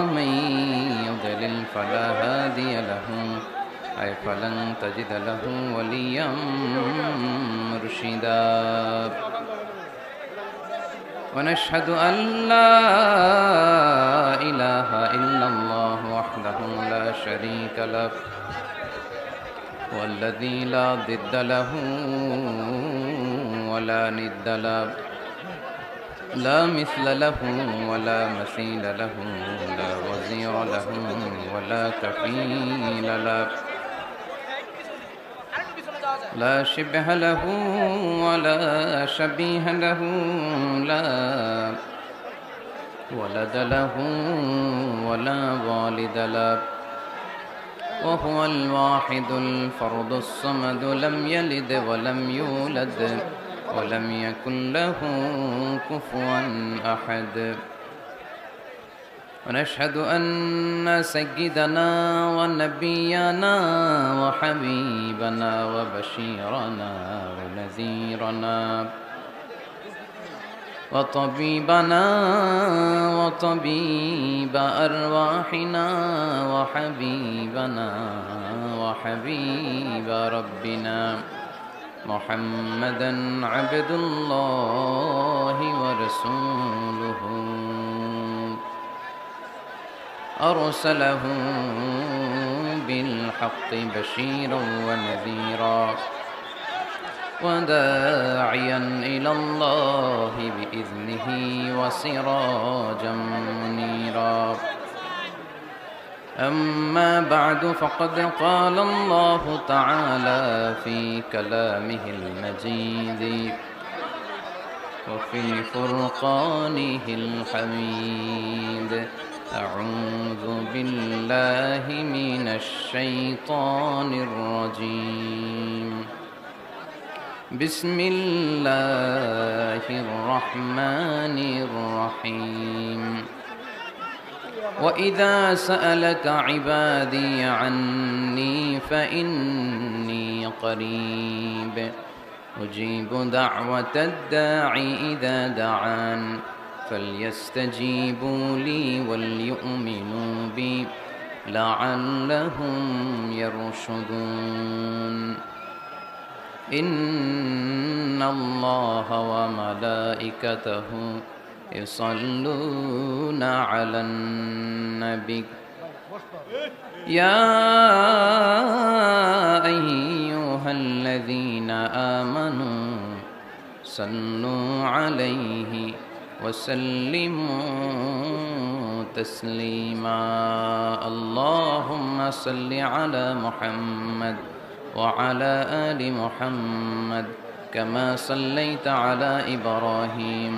ومن يضلل فلا هادي له أي فلن تجد له وليا مرشدا ونشهد أن لا إله إلا الله وحده لا شريك له والذي لا ضد له ولا ند له لا مثل له ولا مثيل له لا وزير له ولا كفيل له لا شبه له ولا شبيه له لا ولد له ولا والد له وهو الواحد الفرد الصمد لم يلد ولم يولد ولم يكن له كفوا أحد ونشهد أن سيدنا ونبينا وحبيبنا وبشيرنا ونذيرنا وطبيبنا وطبيب أرواحنا وحبيبنا وحبيب ربنا محمدا عبد الله ورسوله أرسله بالحق بشيرا ونذيرا وداعيا إلى الله بإذنه وسراجا منيرا أما بعد فقد قال الله تعالى في كلامه المجيد وفي فرقانه الحميد أعوذ بالله من الشيطان الرجيم بسم الله الرحمن الرحيم وإذا سألك عبادي عني فإني قريب أجيب دعوة الداع إذا دعان فليستجيبوا لي وليؤمنوا بي لعلهم يرشدون إن الله وملائكته يصلون على النبي يا أيها الذين آمنوا صلوا عليه وسلموا تسليما اللهم صل على محمد وعلى آل محمد كما صليت على إبراهيم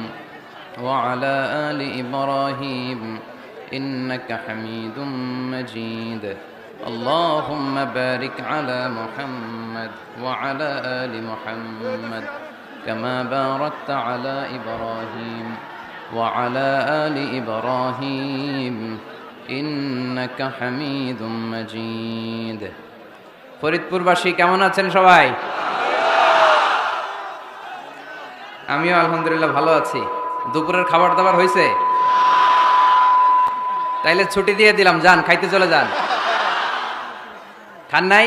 وعلى آل إبراهيم إنك حميد مجيد اللهم بارك على محمد وعلى آل محمد كما باركت على إبراهيم وعلى آل إبراهيم إنك حميد مجيد ফরিদপুরবাসী কেমন আছেন সবাই? আমিও আলহামদুলিল্লাহ ভালো আছি। দুপুরের খাবার দাবার হয়েছে? তাইলে ছুটি দিয়ে দিলাম, যান খাইতে চলে যান। খান নাই?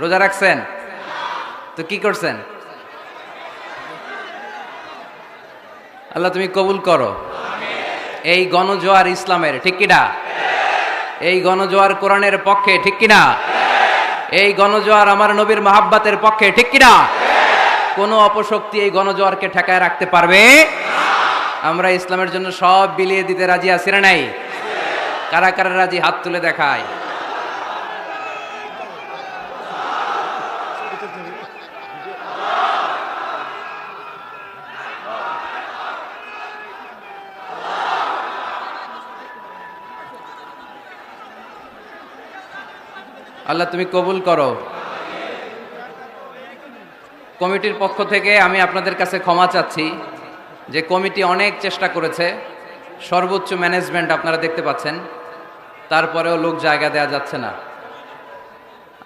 রোজা রাখছেন? তো কি করছেন? আল্লাহ তুমি কবুল করো। এই গণজোয়ার ইসলামের, ঠিক কিনা? এই গণজোয়ার কোরআনের পক্ষে, ঠিক কিনা? এই গণজোয়ার আমার নবীর মাহাব্বাতের পক্ষে, ঠিক কিনা? কোনো অপশক্তি এই গণজোয়ারকে ঠেকায় রাখতে পারবে? আমরা ইসলামের জন্য সব বিলিয়ে দিতে রাজি আছি না নাই? কারা কারা রাজি হাত তুলে দেখায়। আল্লাহ তুমি কবুল করো। কমিটির পক্ষ থেকে আমি আপনাদের কাছে ক্ষমা চাচ্ছি যে কমিটি অনেক চেষ্টা করেছে, সর্বোচ্চ ম্যানেজমেন্ট আপনারা দেখতে পাচ্ছেন, তারপরেও লোক জায়গা দেওয়া যাচ্ছে না।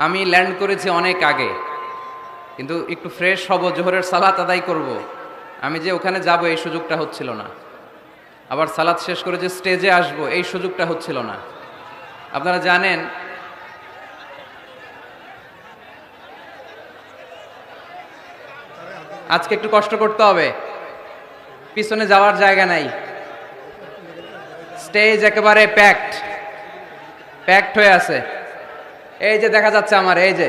আমি ল্যান্ড করেছি অনেক আগে, কিন্তু একটু ফ্রেশ হব, জোহরের সালাত আদায় করব, আমি যে ওখানে যাব এই সুযোগটা হচ্ছিল না। আবার সালাত শেষ করে যে স্টেজে আসব এই সুযোগটা হচ্ছিল না। আপনারা জানেন আজকে একটু কষ্ট করতে হবে, পিছনে যাওয়ার জায়গা নাই, স্টেজ একেবারে প্যাকড হয়ে আছে। এই যে দেখা যাচ্ছে আমার, এই যে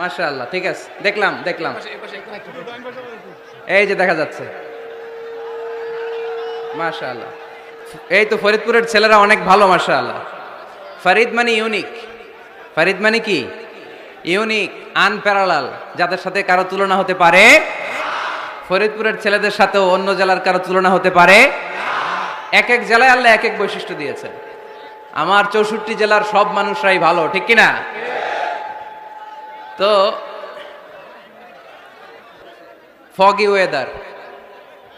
মাশাআল্লাহ, ঠিক আছে, দেখলাম এই যে দেখা যাচ্ছে মাশাআল্লাহ। এই তো ফরিদপুরের ছেলেরা অনেক ভালো মাশাআল্লাহ। ফরিদ মানে ইউনিক, ফরিদ মানে কি ইউনিক, আনপ্যারালাল, যাদের সাথে কারো তুলনা হতে পারে। ফরিদপুরের ছেলেদের সাথেও অন্য জেলার কারো তুলনা হতে পারে। এক এক জেলায় আল্লাহ এক এক বৈশিষ্ট্য দিয়েছেন। আমার 64 জেলার সব মানুষরাই ভালো, ঠিক কিনা? তো ফগি ওয়েদার,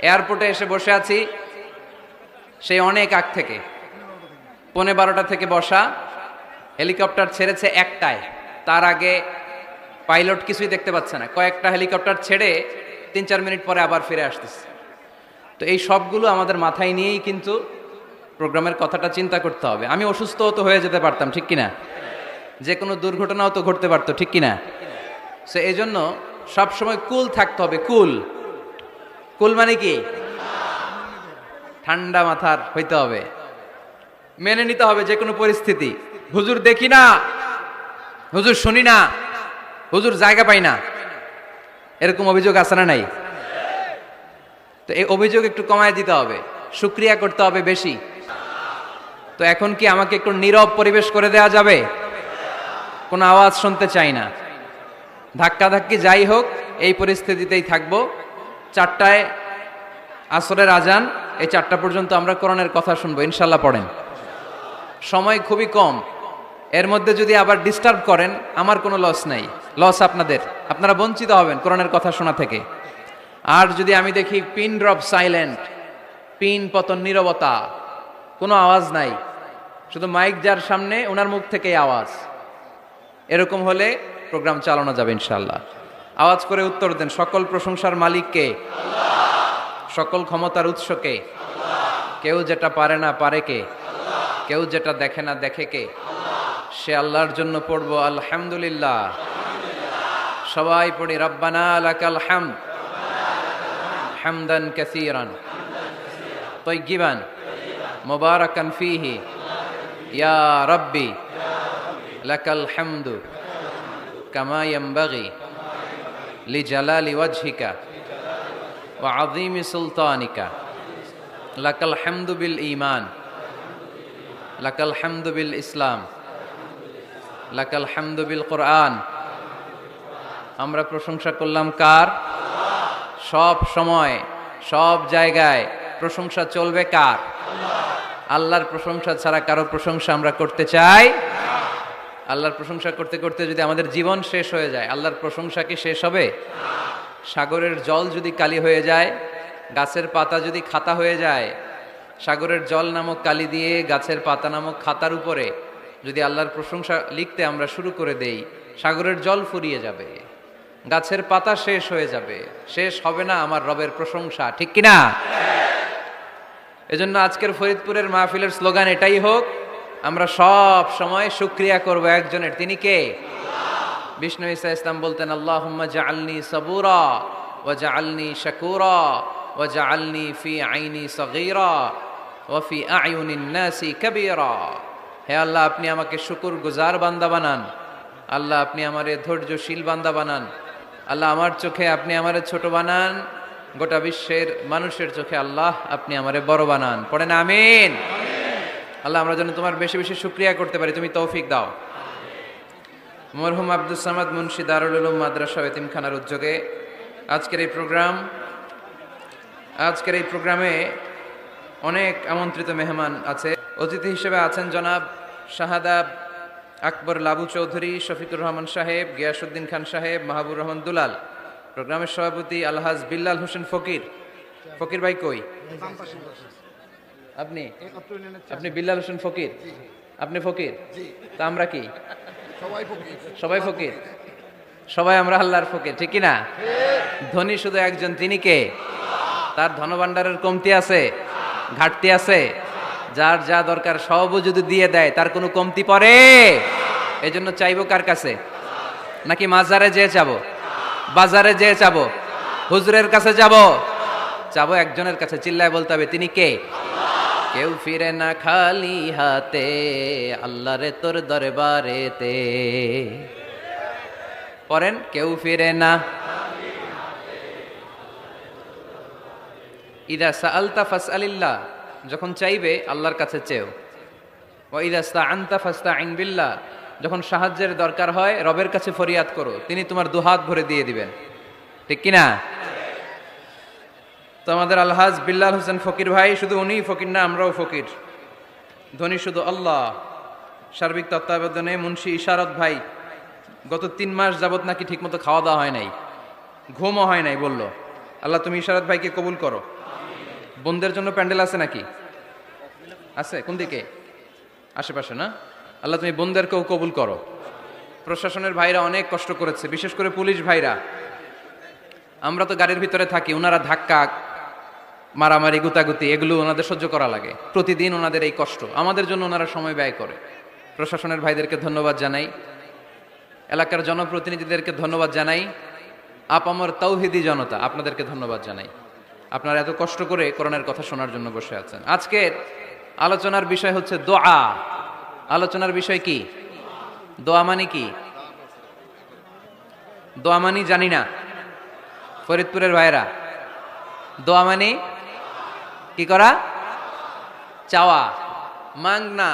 এয়ারপোর্টে এসে বসে আছি সেই অনেক আগ থেকে, 11:15 থেকে বসা। হেলিকপ্টার ছেড়েছে একটায়, তার আগে পাইলট কিছুই দেখতে পাচ্ছে না। কয়েকটা হেলিকপ্টার ছেড়ে 3-4 মিনিট পরে আবার ফিরে আসতেছে। তো এই সবগুলো আমাদের মাথায় নিয়েই কিন্তু প্রোগ্রামের কথাটা চিন্তা করতে হবে। আমি অসুস্থও তো হয়ে যেতে পারতাম, ঠিক কিনা? যে কোনো দুর্ঘটনাও তো ঘটতে পারতো, ঠিক কিনা? সো এই জন্য সবসময় কুল থাকতে হবে। কুল মানে কি? ঠান্ডা মাথার হইতে হবে, মেনে নিতে হবে যে কোনো পরিস্থিতি। হুজুর দেখি না, হুজুর শুনি না, হুজুর জায়গা পাই না, এরকম অভিযোগ আছে না নাই? তো এই অভিযোগ একটু কমায় দিতে হবে, শুকরিয়া করতে হবে বেশি। তো এখন কি আমাকে একটু নীরব পরিবেশ করে দেওয়া যাবে? কোনো আওয়াজ শুনতে চাই না, ধাক্কাধাক্কি যাই হোক এই পরিস্থিতিতেই থাকবো। 4টায় আসরের আজান, এই 4টা পর্যন্ত আমরা কোরআনের কথা শুনবো ইনশাল্লাহ। পড়েন, সময় খুবই কম, এর মধ্যে যদি আবার ডিস্টার্ব করেন আমার কোনো লস নাই, লস আপনাদের, আপনারা বঞ্চিত হবেন কোরআনের কথা শোনা থেকে। আর যদি আমি দেখি পিন ড্রপ সাইলেন্ট, পিন পতন নীরবতা, কোনো আওয়াজ নাই, শুধু মাইক যার সামনে ওনার মুখ থেকেই আওয়াজ, এরকম হলে প্রোগ্রাম চালানো যাবে ইনশাল্লাহ। আওয়াজ করে উত্তর দেন, সকল প্রশংসার মালিককে, সকল ক্ষমতার উৎসকে, কেউ যেটা পারে না পারে কে, কেউ যেটা দেখে না দেখে কে, সে আল্লাহর জন্য পড়বো আলহামদুলিল্লাহ। সবাই পড়ি রব্বানা লাকাল হামদ হামদান কাসীরান তাইয়িবান মুবারাকান ফীহি ইয়া রাব্বি লাকাল হামদু কামা ইয়ানবাগি লিজালালি ওয়াজহিকা ওয়া আযীমি সুলতানিকা লাকাল হামদু বিল ঈমান লাকাল হামদু বিল ইসলাম লাকাল হামদু বিল কোরআন। আমরা প্রশংসা করলাম কার? সব সময় সব জায়গায় প্রশংসা চলবে কার? আল্লাহর প্রশংসা ছাড়া কারো প্রশংসা আমরা করতে চাই? আল্লাহর প্রশংসা করতে করতে যদি আমাদের জীবন শেষ হয়ে যায়, আল্লাহর প্রশংসা কি শেষ হবে? সাগরের জল যদি কালি হয়ে যায়, গাছের পাতা যদি খাতা হয়ে যায়, সাগরের জল নামক কালি দিয়ে গাছের পাতা নামক খাতার উপরে যদি আল্লাহর প্রশংসা লিখতে আমরা শুরু করে দেই, সাগরের জল ফুরিয়ে যাবে, গাছের পাতা শেষ হয়ে যাবে, শেষ হবে না আমার রবের প্রশংসা, ঠিক কিনা? এজন্য আজকের ফরিদপুরের মাহফিলের স্লোগান এটাই হোক, আমরা সব সময় শুকরিয়া করব একজনের, তিনি কে? বিষ্ণু ঈসা ইসলাম বলতেন, আল্লাহুম্মা জাআলনি সাবুরা ওয়া জাআলনি শাকুরা ওয়া জাআলনি ফি আইনি সগীরা ওয়া ফি আয়ুনিন নাসি কাবীরা। হে আল্লাহ, আপনি আমাকে শুকরগুজার বান্দা বানান, আল্লাহ আপনি আমারে ধৈর্যশীল বান্দা বানান, আল্লাহ আমার চোখে আপনি আমারে ছোট বানান, গোটা বিশ্বের মানুষের চোখে আল্লাহ আপনি আমারে বড় বানান। পড়েন আমিন। আল্লাহ আমরা যেন তোমার বেশি বেশি শুকরিয়া করতে পারি, তুমি তৌফিক দাও। মরহুম আব্দুস সামাদ মুন্সি দারুল উলুম মাদ্রাসা এতিমখানার উদ্যোগে আজকের এই প্রোগ্রামে অনেক আমন্ত্রিত মেহমান আছে। অতিথি হিসেবে আছেন জনাব শাহাদা আকবর লাবু চৌধুরী, শফিকুর রহমান সাহেব, গিয়াসউদ্দিন খান সাহেব, মাহবুর রহমান দুলাল। প্রোগ্রামের সভাপতি আলহাজ বিল্লাল হোসেন ফকির। ফকির ভাই কই? আপনি আপনি বিল্লাল হোসেন ফকির, আপনি ফকির, তা আমরা কি? সবাই ফকির। সবাই আমরা আল্লাহর ফকির, ঠিক কি না? ধনী শুধু একজন, তিনি কে? তার ধনভাণ্ডারের কমতি আছে, ঘাটতি আছে? যার যা দরকার সবও যদি দিয়ে দেয় তার কোনো কমতি পড়ে? এই জন্য চাইবো কার কাছে? নাকি মাজারে যেয়ে চাবো, বাজারে যেয়ে চাবো, হুজুরের কাছে যাবো? চাবো একজনের কাছে, চিল্লায় বলতে হবে, তিনি কে? কেউ ফিরে না খালি হাতে, আল্লাহ রে তোর দরবারেতে। পড়েন, কেউ ফিরে না। ইদা সাআলতা ফাসআলিল্লাহ, যখন চাইবে আল্লাহর কাছে চেও। ওয়া ইদা ইসতাআনতা ফাসতাইন বিল্লাহ, যখন সাহায্যের দরকার হয় রবের কাছে ফরিয়াদ করো, তিনি তোমার দুহাত ভরে দিয়ে দিবেন, ঠিক কি না? তো আমাদের আলহাজ বিল্লাল হোসেন ফকির ভাই, শুধু উনিই ফকির না, আমরাও ফকির। ধনী শুধু আল্লাহ। সার্বিক তত্ত্বাবধানে মুন্সি ইশারত ভাই গত 3 মাস যাবত নাকি ঠিকমতো খাওয়া দাওয়া হয় নাই, ঘুমও হয় নাই, বলল। আল্লাহ তুমি ইশারত ভাইকে কবুল করো। বোনদের জন্য প্যান্ডেল আছে নাকি? আছে? কোন দিকে? আশেপাশে না? আল্লাহ তুমি বোনদেরকেও কবুল করো। প্রশাসনের ভাইরা অনেক কষ্ট করেছে, বিশেষ করে পুলিশ ভাইরা। আমরা তো গাড়ির ভিতরে থাকি, ওনারা ধাক্কা, মারামারি, গুতাগুতি এগুলো ওনাদের সহ্য করা লাগে প্রতিদিন। ওনাদের এই কষ্ট, আমাদের জন্য ওনারা সময় ব্যয় করে। প্রশাসনের ভাইদেরকে ধন্যবাদ জানাই, এলাকার জনপ্রতিনিধিদেরকে ধন্যবাদ জানাই, আপামর তাওহিদি জনতা, আপনাদেরকে ধন্যবাদ জানাই। আপনারা এত কষ্ট করে কোরআনের কথা শোনার জন্য বসে আছেন। আজকের আলোচনার বিষয় হচ্ছে দোয়া। আলোচনার বিষয় কি? দোয়া মানে কি? দোয়া মানি জানি না, ফরিদপুরের ভাইরা। দোয়া মানে কি করা? চাওয়া, মাংনা,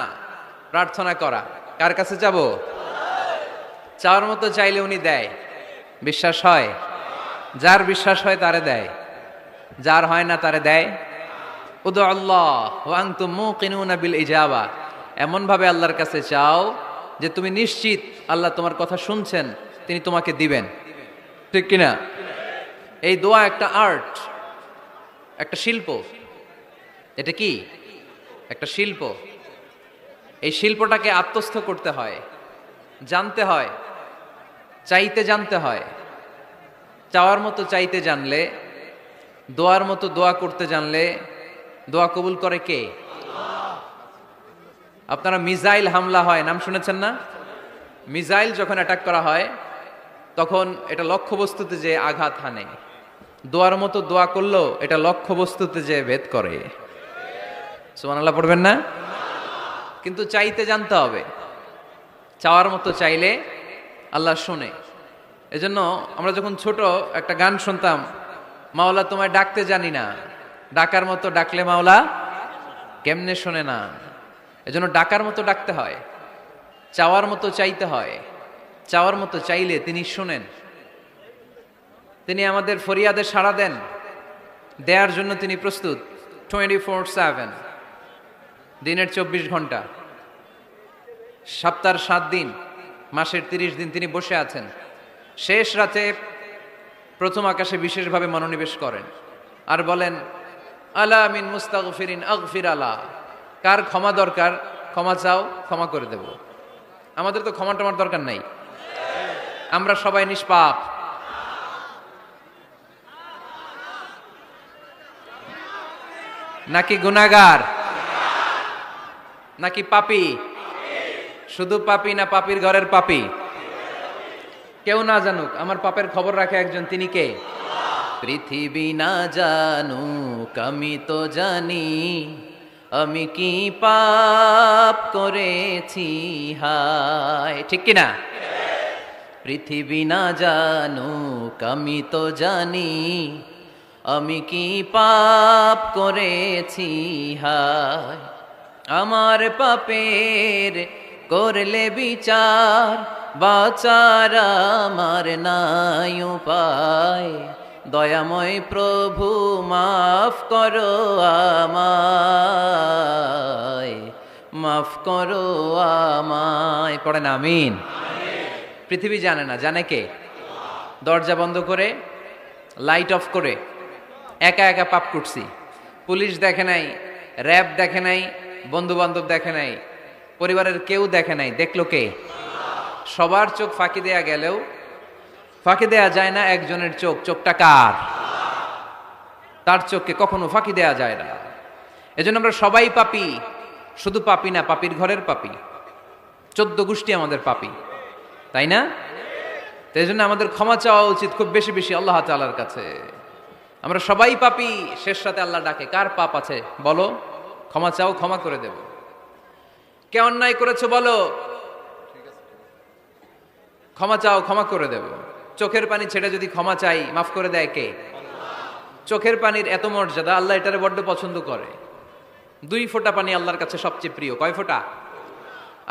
প্রার্থনা করা। কার কাছে যাব? চাওয়ার মতো চাইলে উনি দেয়। বিশ্বাস হয়? যার বিশ্বাস হয় তারে দেয়, যার হয় না তারে দেয়। উদু আল্লাহ ওয়া আনতুম মুকিনুনা বিল ইজাবা, এমন ভাবে আল্লাহর কাছে চাও যে তুমি নিশ্চিত আল্লাহ তোমার কথা শুনছেন, তিনি তোমাকে দিবেন, ঠিক কিনা? এই দোয়া একটা আর্ট, একটা শিল্প। এটা কি? একটা শিল্প। এই শিল্পটাকে আত্মস্থ করতে হয়, জানতে হয়, চাইতে জানতে হয়। চাওয়ার মতো চাইতে জানলে, দোয়ার মতো দোয়া করতে জানলে দোয়া কবুল করে কে? আপনারা মিসাইল হামলা হয়, নাম শুনেছেন না? মিসাইল যখন অ্যাটাক করা হয় তখন এটা লক্ষ্যবস্তুতে যে আঘাত হানে। দোয়ার মতো দোয়া করলেও এটা লক্ষ্যবস্তুতে যে ভেদ করে। সুবহানাল্লাহ পড়বেন না? কিন্তু চাইতে জানতে হবে। চাওয়ার মতো চাইলে আল্লাহ শোনে। এজন্য আমরা যখন ছোট একটা গান শুনতাম, মাওলা তোমায় ডাকতে জানি না, ডাকার মতো ডাকলে মাওলা কেমনে শোনে না। এজন্য ডাকার মতো ডাকতে হয়, চাওয়ার মতো চাইতে হয়। চাওয়ার মতো চাইলে তিনি শোনেন, তিনি আমাদের ফরিয়াদে সাড়া দেন, দেওয়ার জন্য তিনি প্রস্তুত 24/7, দিনের 24 ঘন্টা, সপ্তাহের 7 দিন, মাসের 30 দিন তিনি বসে আছেন। শেষ রাতে প্রথম আকাশে বিশেষভাবে মনোনিবেশ করেন আর বলেন, আলা মিন মুস্তাগফিরিন আগফির আলা, কার ক্ষমা দরকার ক্ষমা চাও, ক্ষমা করে দেব। আমাদের তো ক্ষমা টমার দরকার নাই, আমরা সবাই নিষ্পাপ। নাকি গুনাহগার? নাকি পাপী? শুধু পাপী না পাপীর ঘরের পাপী? কেউ না জানুক, আমার পাপের খবর রাখে একজন, তিনি কে? পৃথিবী না জানুক আমি তো জানি, আমি কি পাপ করেছি হায়, ঠিক কিনা? পৃথিবী না জানুক আমি তো জানি, আমি কি পাপ করেছি হায়। আমার পাপের করলে বিচার, বাঁচার আমার নাই উপায়। দয়াময় প্রভু মাফ করো আমায়, মাফ করো আমায়। পড়েন আমিন। পৃথিবী জানে না, জানে কে? দরজা বন্ধ করে, লাইট অফ করে একা একা পাপ করছি। পুলিশ দেখে নাই, র্যাব দেখে নাই, বন্ধু বান্ধব দেখে নাই, পরিবারের কেউ দেখে নাই, দেখলো কে? সবার চোখ ফাঁকি দেয়া গেলেও ফাঁকি দেয়া যায় না একজনের চোখ, চোখটা কার? তার চোখকে কখনো ফাঁকি দেয়া যায় না। এজন্য আমরা সবাই পাপী, শুধু পাপী না, পাপীর ঘরের পাপী। 14 গোষ্ঠী আমাদের পাপী, তাই না? তো এই জন্য আমাদের ক্ষমা চাওয়া উচিত খুব বেশি বেশি আল্লাহ তাআলার কাছে। আমরা সবাই পাপী, শেষ রাতে আল্লাহ ডাকে, কার পাপ আছে বলো, ক্ষমা চাও, ক্ষমা করে দেব। কে অন্যায় করেছো বলো, ক্ষমা চাও, ক্ষমা করে দেব। চোখের পানি ছেড়ে যদি ক্ষমা চাই, মাফ করে দেয় কে? চোখের পানির এত মর্যাদা, আল্লাহ এটারে বড্ড পছন্দ করে। 2 ফোঁটা পানি আল্লাহর কাছে সবচেয়ে প্রিয়। কয় ফোঁটা?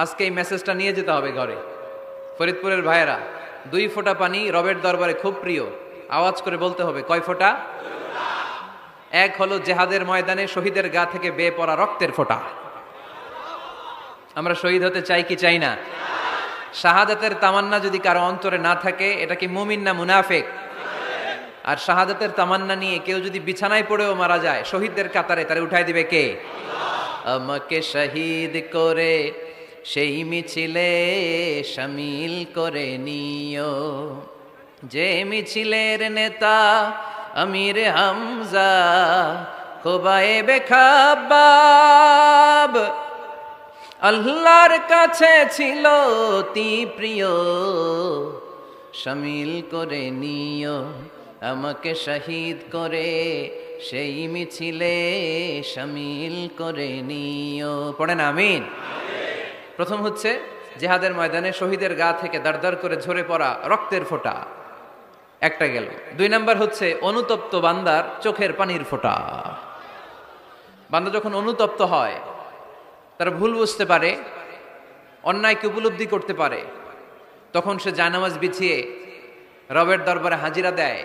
আজকে এই মেসেজটা নিয়ে যেতে হবে ঘরে। ফরিদপুরের ভাইয়েরা, 2 ফোঁটা পানি রবের দরবারে খুব প্রিয়। আওয়াজ করে বলতে হবে, কয় ফোঁটা? 1 হলো জেহাদের ময়দানে শহীদের গা থেকে বেয়ে পড়া রক্তের ফোঁটা। আমরা শহীদ হতে চাই কি চাই না? শাহাদাতের তামান্না যদি কারো অন্তরে না থাকে, এটা কি মুমিন না মুনাফিক? আর শাহাদাতের তামান্না নিয়ে কেউ যদি বিছানায় পড়েও মারা যায়, শহীদদের কাতারে তারে উঠাই দিবে কে? আমাকে শহীদ করে সেই মিছিলে শামিল করে নিও, যে মিছিলের নেতা আমির হামজা খোবায়েবে খাব্বাব, আল্লাহর কাছে ছিল অতি প্রিয়, শামিল করে নিও আমাকে শহীদ করে সেই মিছিলে শামিল করে নিও। পড়েন আমিন। প্রথম হচ্ছে জিহাদের ময়দানে শহীদের গা থেকে দাঁড় করে ঝরে পড়া রক্তের ফোঁটা, একটা গেল। 2 নাম্বার হচ্ছে অনুতপ্ত বান্দার চোখের পানির ফোঁটা। বান্দা যখন অনুতপ্ত হয়, তারা ভুল বুঝতে পারে, অন্যায়কে উপলব্ধি করতে পারে, তখন সে জায়নামাজ বিছিয়ে রবের দরবারে হাজিরা দেয়,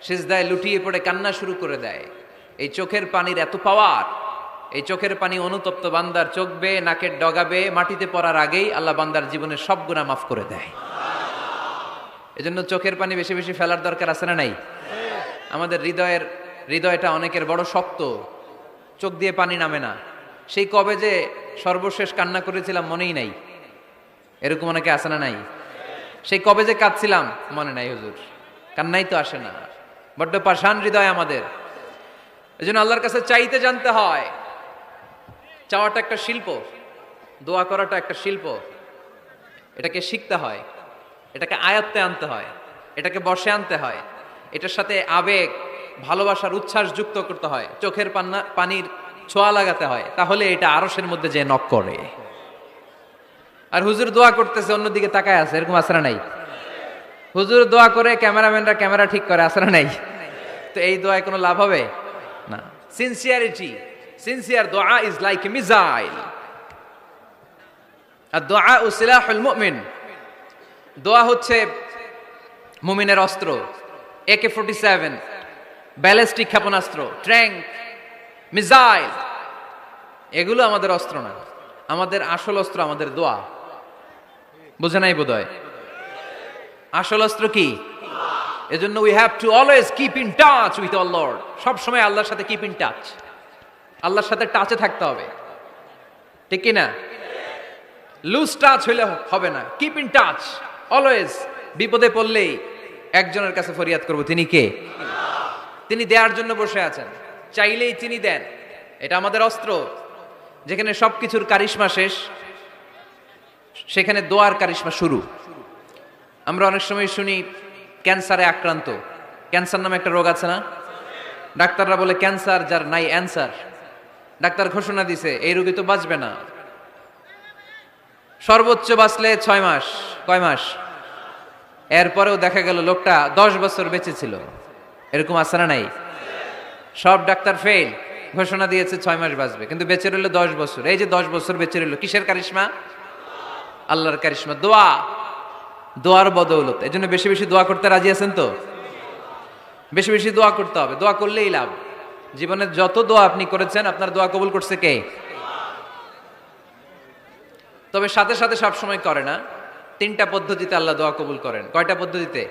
সিজদায় লুটিয়ে পড়ে কান্না শুরু করে দেয়। এই চোখের পানির এত পাওয়ার, এই চোখের পানি অনুতপ্ত বান্দার চোখ বেয়ে নাকের ডগা বেয়ে মাটিতে পড়ার আগেই আল্লাহ বান্দার জীবনের সব গুনাহ মাফ করে দেয়। এজন্য চোখের পানি বেশি বেশি ফেলার দরকার আছে না নাই? আমাদের হৃদয়টা অনেকের বড় শক্ত, চোখ দিয়ে পানি নামে না। সেই কবে যে সর্বশেষ কান্না করেছিলাম মনেই নাই, এরকম অনেকে আছে না নাই? সেই কবে যে কাঁদছিলাম মনে নাই হুজুর, কান্নাই তো আসে না। বড্ড পাষাণ হৃদয় আমাদের। এজন্য আল্লাহর কাছে চাইতে জানতে হয়। চাওয়াটা একটা শিল্প, দোয়া করাটা একটা শিল্প। এটাকে শিখতে হয়, এটাকে আয়ত্তে আনতে হয়, এটাকে বশে আনতে হয়, এটার সাথে আবেগ, ভালোবাসার উচ্ছ্বাস যুক্ত করতে হয়, চোখের পানির ছোঁয়া লাগাতে হয়, তাহলে এটা আরশের মধ্যে যে নক করে। আর হুজুর দোয়া করতেছে, অন্যদিকে তাকায় আছে, এরকম আছে না নাই? হুজুর দোয়া করে ক্যামেরাম্যানরা ক্যামেরা ঠিক করে, আছে না নাই? তো এই দোয়ায় কোনো লাভ হবে না। সিনসিয়ার দোয়া ইজ লাইক এ মিসাইল, আর দোয়া সিলাহুল মুমিন। দোয়া হচ্ছে মুমিনের অস্ত্র। AK-47 ব্যালিস্টিক ক্ষেপণাস্ত্র, ট্যাঙ্ক, মিসাইল, এগুলো আমাদের অস্ত্র না। আমাদের আসল অস্ত্র আমাদের দোয়া। বুঝে নাই বোধহয়? আসল অস্ত্র কি? এজন্য we have to always keep in touch with our Lord. সব সময় আল্লাহর সাথে কিপ ইন টাচ, আল্লাহর সাথে টাচে থাকতে হবে, ঠিক কি না? লুজ টাচ হইলে হবে না, কিপ ইন টাচ অলওয়েজ। বিপদে পড়লেই একজনের কাছে ফরিয়াদ করব, তিনি কে? তিনি দেওয়ার জন্য বসে আছেন, চাইলেই তিনি দেন। এটা আমাদের অস্ত্র। যেখানে সবকিছুর কারিশমা শেষ, সেখানে দোয়ার কারিশমা শুরু। আমরা অনেক সময় শুনি ক্যান্সারে আক্রান্ত। ক্যান্সার নামে একটা রোগ আছে না? ডাক্তাররা বলে ক্যান্সার যার নাই অ্যান্সার। ডাক্তার ঘোষণা দিছে এই রোগী তো বাঁচবে না, সর্বোচ্চ বাঁচলে 6 মাস। কয় মাস? এরপরেও দেখা গেল লোকটা 10 বছর বেঁচে ছিল। এরকম আছে না নাই? সব ডাক্তার ফেল, ঘোষণা দিয়েছে 6 মাস বাঁচবে, কিন্তু বেঁচে রইল 10 বছর। এই যে 10 বছর বেঁচে রইল, কিসের কারিশমা? আল্লাহর কারিশমা, দোয়া, দোয়ার বদৌলত। এই জন্য বেশি বেশি দোয়া করতে রাজি আছেন তো? বেশি বেশি দোয়া করতে হবে, দোয়া করলেই লাভ। জীবনের যত দোয়া আপনি করেছেন, আপনার দোয়া কবুল করছে কে? তবে সাথে সাথে সবসময় করে না। 3টা পদ্ধতিতে আল্লাহ দোয়া কবুল করেন। কয়টা পদ্ধতিতে?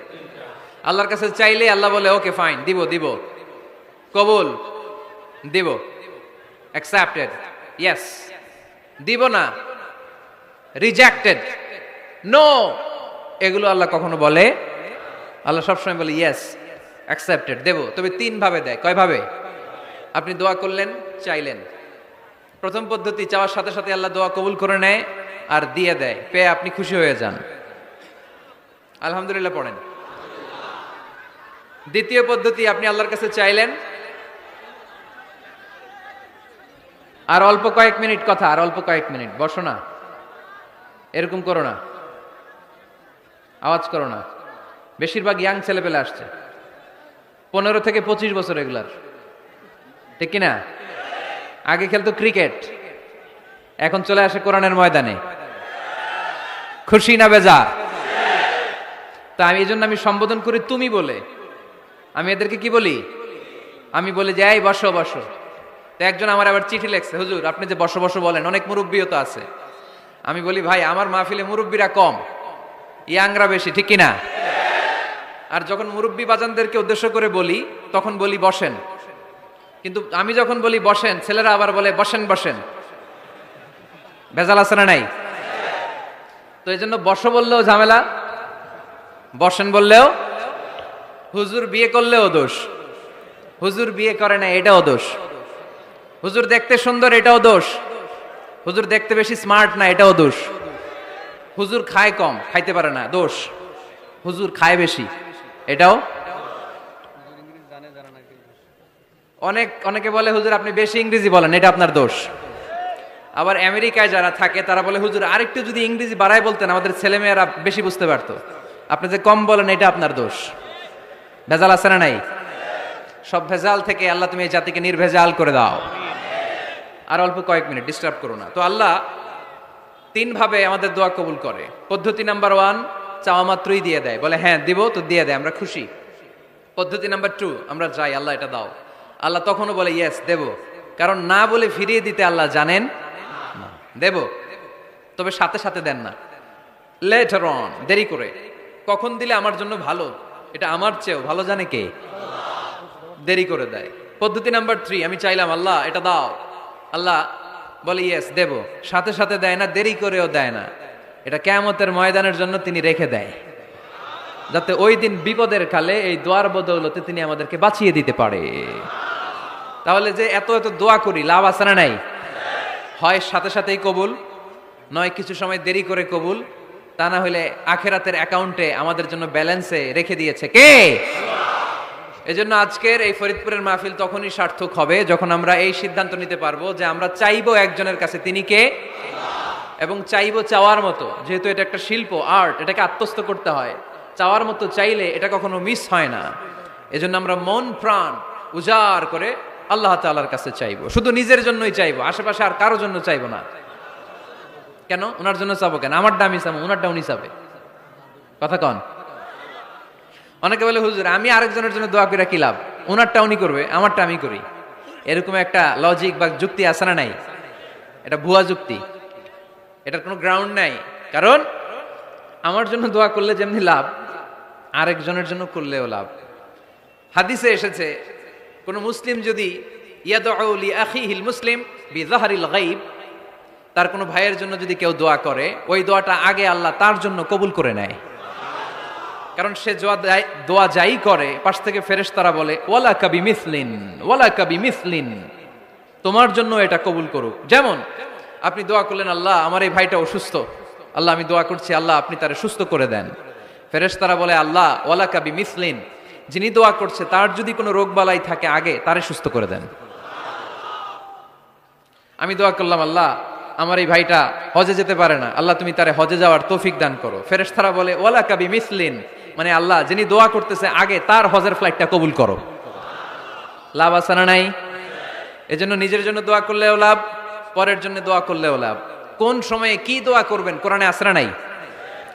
আল্লাহর কাছে চাইলে আল্লাহ বলে ওকে ফাইন, দিব দিব, কবুল, দিব, অ্যাকসেপ্টেড, ইয়েস। দিব না, রিজেক্টেড, নো, এগুলো আল্লাহ কখনো বলে আল্লাহ সবসময় বলে ইয়েস, অ্যাকসেপ্টেড, দেব। তবে 3 ভাবে দেয়। কয় ভাবে? আপনি দোয়া করলেন, চাইলেন, প্রথম পদ্ধতি, চাওয়ার সাথে সাথে আল্লাহ দোয়া কবুল করে নেয় আর দিয়ে দেয়, পেয়ে আপনি খুশি হয়ে যান, আলহামদুলিল্লাহ পড়েন। দ্বিতীয় পদ্ধতি, আপনি আল্লাহর কাছে চাইলেন, আর অল্প কয়েক মিনিট কথা, আর অল্প কয়েক মিনিট, বসো না, এরকম করো না, আওয়াজ করো না। বেশিরভাগ ইয়াং ছেলে পেলে আসছে, 15 থেকে 25 বছর, এগুলার, ঠিক কিনা? আগে খেলতো ক্রিকেট, এখন চলে আসে কোরআনের ময়দানে। খুশি না বেজার? তা আমি এই জন্য আমি সম্বোধন করি তুমি বলে। আমি এদেরকে কি বলি? আমি বলি যে এই বসো বসো। তো একজন আমার আবার চিঠি লেখছে, হুজুর আপনি যে বসো বসো বলেন, অনেক মুরব্বিও তো আছে। আমি বলি ভাই, আমার মাহফিলে মুরব্বিরা কম, ইয়াংরা বেশি, ঠিক কিনা? আর যখন মুরব্বি বাজানদেরকে উদ্দেশ্য করে বলি তখন বলি বসেন, কিন্তু আমি যখন বলি বসেন, ছেলেরা আবার বলে বসেন বসেন। ভেজাল আছে না নাই? তো এই জন্য বসো বললেও ঝামেলা, বসেন বললেও, হুজুর বিয়ে করলেও দোষ, হুজুর বিয়ে করে না এটাও দোষ, হুজুর দেখতে সুন্দর এটাও দোষ, হুজুর দেখতে বেশি স্মার্ট না এটাও দোষ, হুজুর খায় কম, খাইতে পারে না দোষ, হুজুর খায় বেশি এটাও। অনেকে বলে হুজুর আপনি বেশি ইংরেজি বলেন, এটা আপনার দোষ। আবার আমেরিকায় যারা থাকে তারা বলে হুজুর আরেকটু যদি ইংরেজি বাড়ায় বলতেন আমাদের ছেলেমেয়েরা বেশি বুঝতে পারতো, আপনি যে কম বলেন এটা আপনার দোষ। ভেজাল আছে না নাই? সব ভেজাল থেকে আল্লাহ তুমি এই জাতিকে নির্ভেজাল করে দাও। আর অল্প কয়েক মিনিট, ডিস্টার্ব করো না। তো আল্লাহ 3 ভাবে আমাদের দোয়া কবুল করে। পদ্ধতি নাম্বার 1, চাওয়া মাত্রই দিয়ে দেয়, বলে হ্যাঁ দিব, তো দিয়ে দেয়, আমরা খুশি। পদ্ধতি নাম্বার 2, আমরা যাই আল্লাহ এটা দাও, আল্লাহ তখনও বলে ইয়েস দেব, কারণ না বলে ফিরিয়ে দিতে আল্লাহ জানেন না, দেব, তবে সাথে সাথে দেন না, লেটার অন, দেরি করে। কখন দিলে আমার জন্য ভালো, এটা আমার চেয়েও ভালো জানে কে? দেরি করে দেয়। পদ্ধতি নাম্বার 3, আমি চাইলাম আল্লাহ এটা দাও, আল্লাহ বলে ইয়েস দেব, সাথে সাথে দেয় না, দেরি করেও দেয় না। এটা কিয়ামতের ময়দানের জন্য তিনি রেখে দেয়, যাতে ওই দিন বিপদের কালে এই দোয়ার বদৌলতে তিনি আমাদেরকে বাঁচিয়ে দিতে পারে। তাহলে যে এত এত দোয়া করি, লাভ আছে না নাই? হয় সাথে সাথেই কবুল, নয় কিছু সময় দেরি করে কবুল, তা না হলে আখেরাতের অ্যাকাউন্টে আমাদের জন্য ব্যালেন্সে রেখে দিয়েছে কে? এজন্য আজকের এই ফরিদপুরের মাহফিল তখনই সার্থক হবে যখন আমরা এই সিদ্ধান্ত নিতে পারবো যে আমরা চাইবো একজনের কাছে, তিনি কে? এবং চাইবো চাওয়ার মতো, যেহেতু এটা একটা শিল্প, আর্ট, এটাকে আত্মস্থ করতে হয়। চাওয়ার মতো চাইলে এটা কখনো মিস হয় না। এজন্য আমরা মন প্রাণ উজাড় করে আল্লাহ তাআলার কাছে চাইবো, শুধু নিজের জন্যই চাইবো, আশেপাশে আর কারোর জন্য চাইবো না। কেন? ওনার জন্য চাবো কেন? আমার দামি চাবো, ওনারটা উনি চাবে, কথা কন। অনেকে বলে হুজুর আমি আরেকজনের জন্য দোয়া করে কি লাভ, ওনারটা উনি করবে, আমারটা আমি করি। এরকম একটা লজিক বা যুক্তি আছে না নাই? এটা ভুয়া যুক্তি, এটার কোনো গ্রাউন্ড নাই। কারণ আমার জন্য দোয়া করলে যেমনি লাভ, আরেকজনের জন্য করলেও লাভ। হাদিসে এসেছে কোন মুসলিম যদি ইয়াদউ লি আখিহিল মুসলিম বিযাহরিল গায়ব, তার কোনো ভাইয়ের জন্য যদি কেউ দোয়া করে, ওই দোয়াটা আগে আল্লাহ তার জন্য কবুল করে নেয়। কারণ সে দোয়া যাই করে, পাশ থেকে ফেরেশতারা বলে ওয়ালাকা বিমিসলিন, ওয়ালাকা বিমিসলিন, তোমার জন্য এটা কবুল করুক। যেমন আপনি দোয়া করলেন আল্লাহ আমার এই ভাইটা অসুস্থ, আল্লাহ আমি দোয়া করছি আল্লাহ আপনি তারে সুস্থ করে দেন। ফেরেশতারা বলে আল্লাহ ওয়ালাকা বিমিসলিন, যিনি দোয়া করছে তার যদি কোনো রোগ বালাই থাকে আগে তারে সুস্থ করে দেন। আমি দোয়া করলাম আল্লাহ আমার এই ভাইটা হজে যেতে পারে না, আল্লাহ তুমি তারে হজে যাওয়ার তৌফিক দান করো। ফেরেশতারা বলে ওয়ালাকা বিমিসলিন, মানে আল্লাহ যিনি দোয়া করতেছে আগে তার হজের ফ্লাইটটা কবুল করো। লাভ আছে না নাই? এজন্য নিজের জন্য দোয়া করলেও লাভ, পরের জন্য দোয়া করলেও লাভ। কোন সময়ে কি দোয়া করবেন কোরআনে আছে না নাই?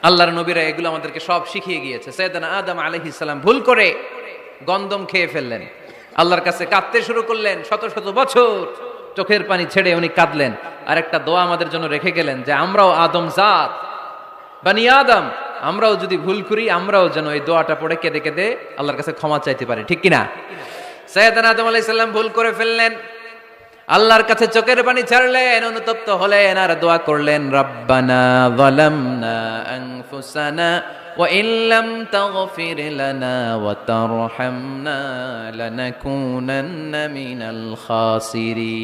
আল্লাহর নবীরা এগুলো আমাদেরকে সব শিখিয়ে গিয়েছে। সাইয়েদনা আদম আলাইহিস সালাম ভুল করে গন্ধম খেয়ে ফেললেন, আল্লাহর কাছে কাঁদতে শুরু করলেন, শত শত বছর চোখের পানি ছেড়ে উনি কাঁদলেন। আর একটা দোয়া আমাদের জন্য রেখে গেলেন যে আমরাও আদম জাত, বানি আদম, আমরাও যদি ভুল করি আমরাও যেন এই দোয়াটা পড়ে কেঁদে কেঁদে আল্লাহর কাছে ক্ষমা চাইতে পারি, ঠিক কিনা? সাইয়েদনা আদম আলাইহিস সালাম ভুল করে ফেললেন, আল্লাহর কাছে চোখের পানি ছাড়লেন, অনুতপ্ত হলেন আর দোয়া করলেন রব্বানা যালামনা আনফুসানা وإن لم تغفر لنا وترحمنا لنكونن من الخاسرين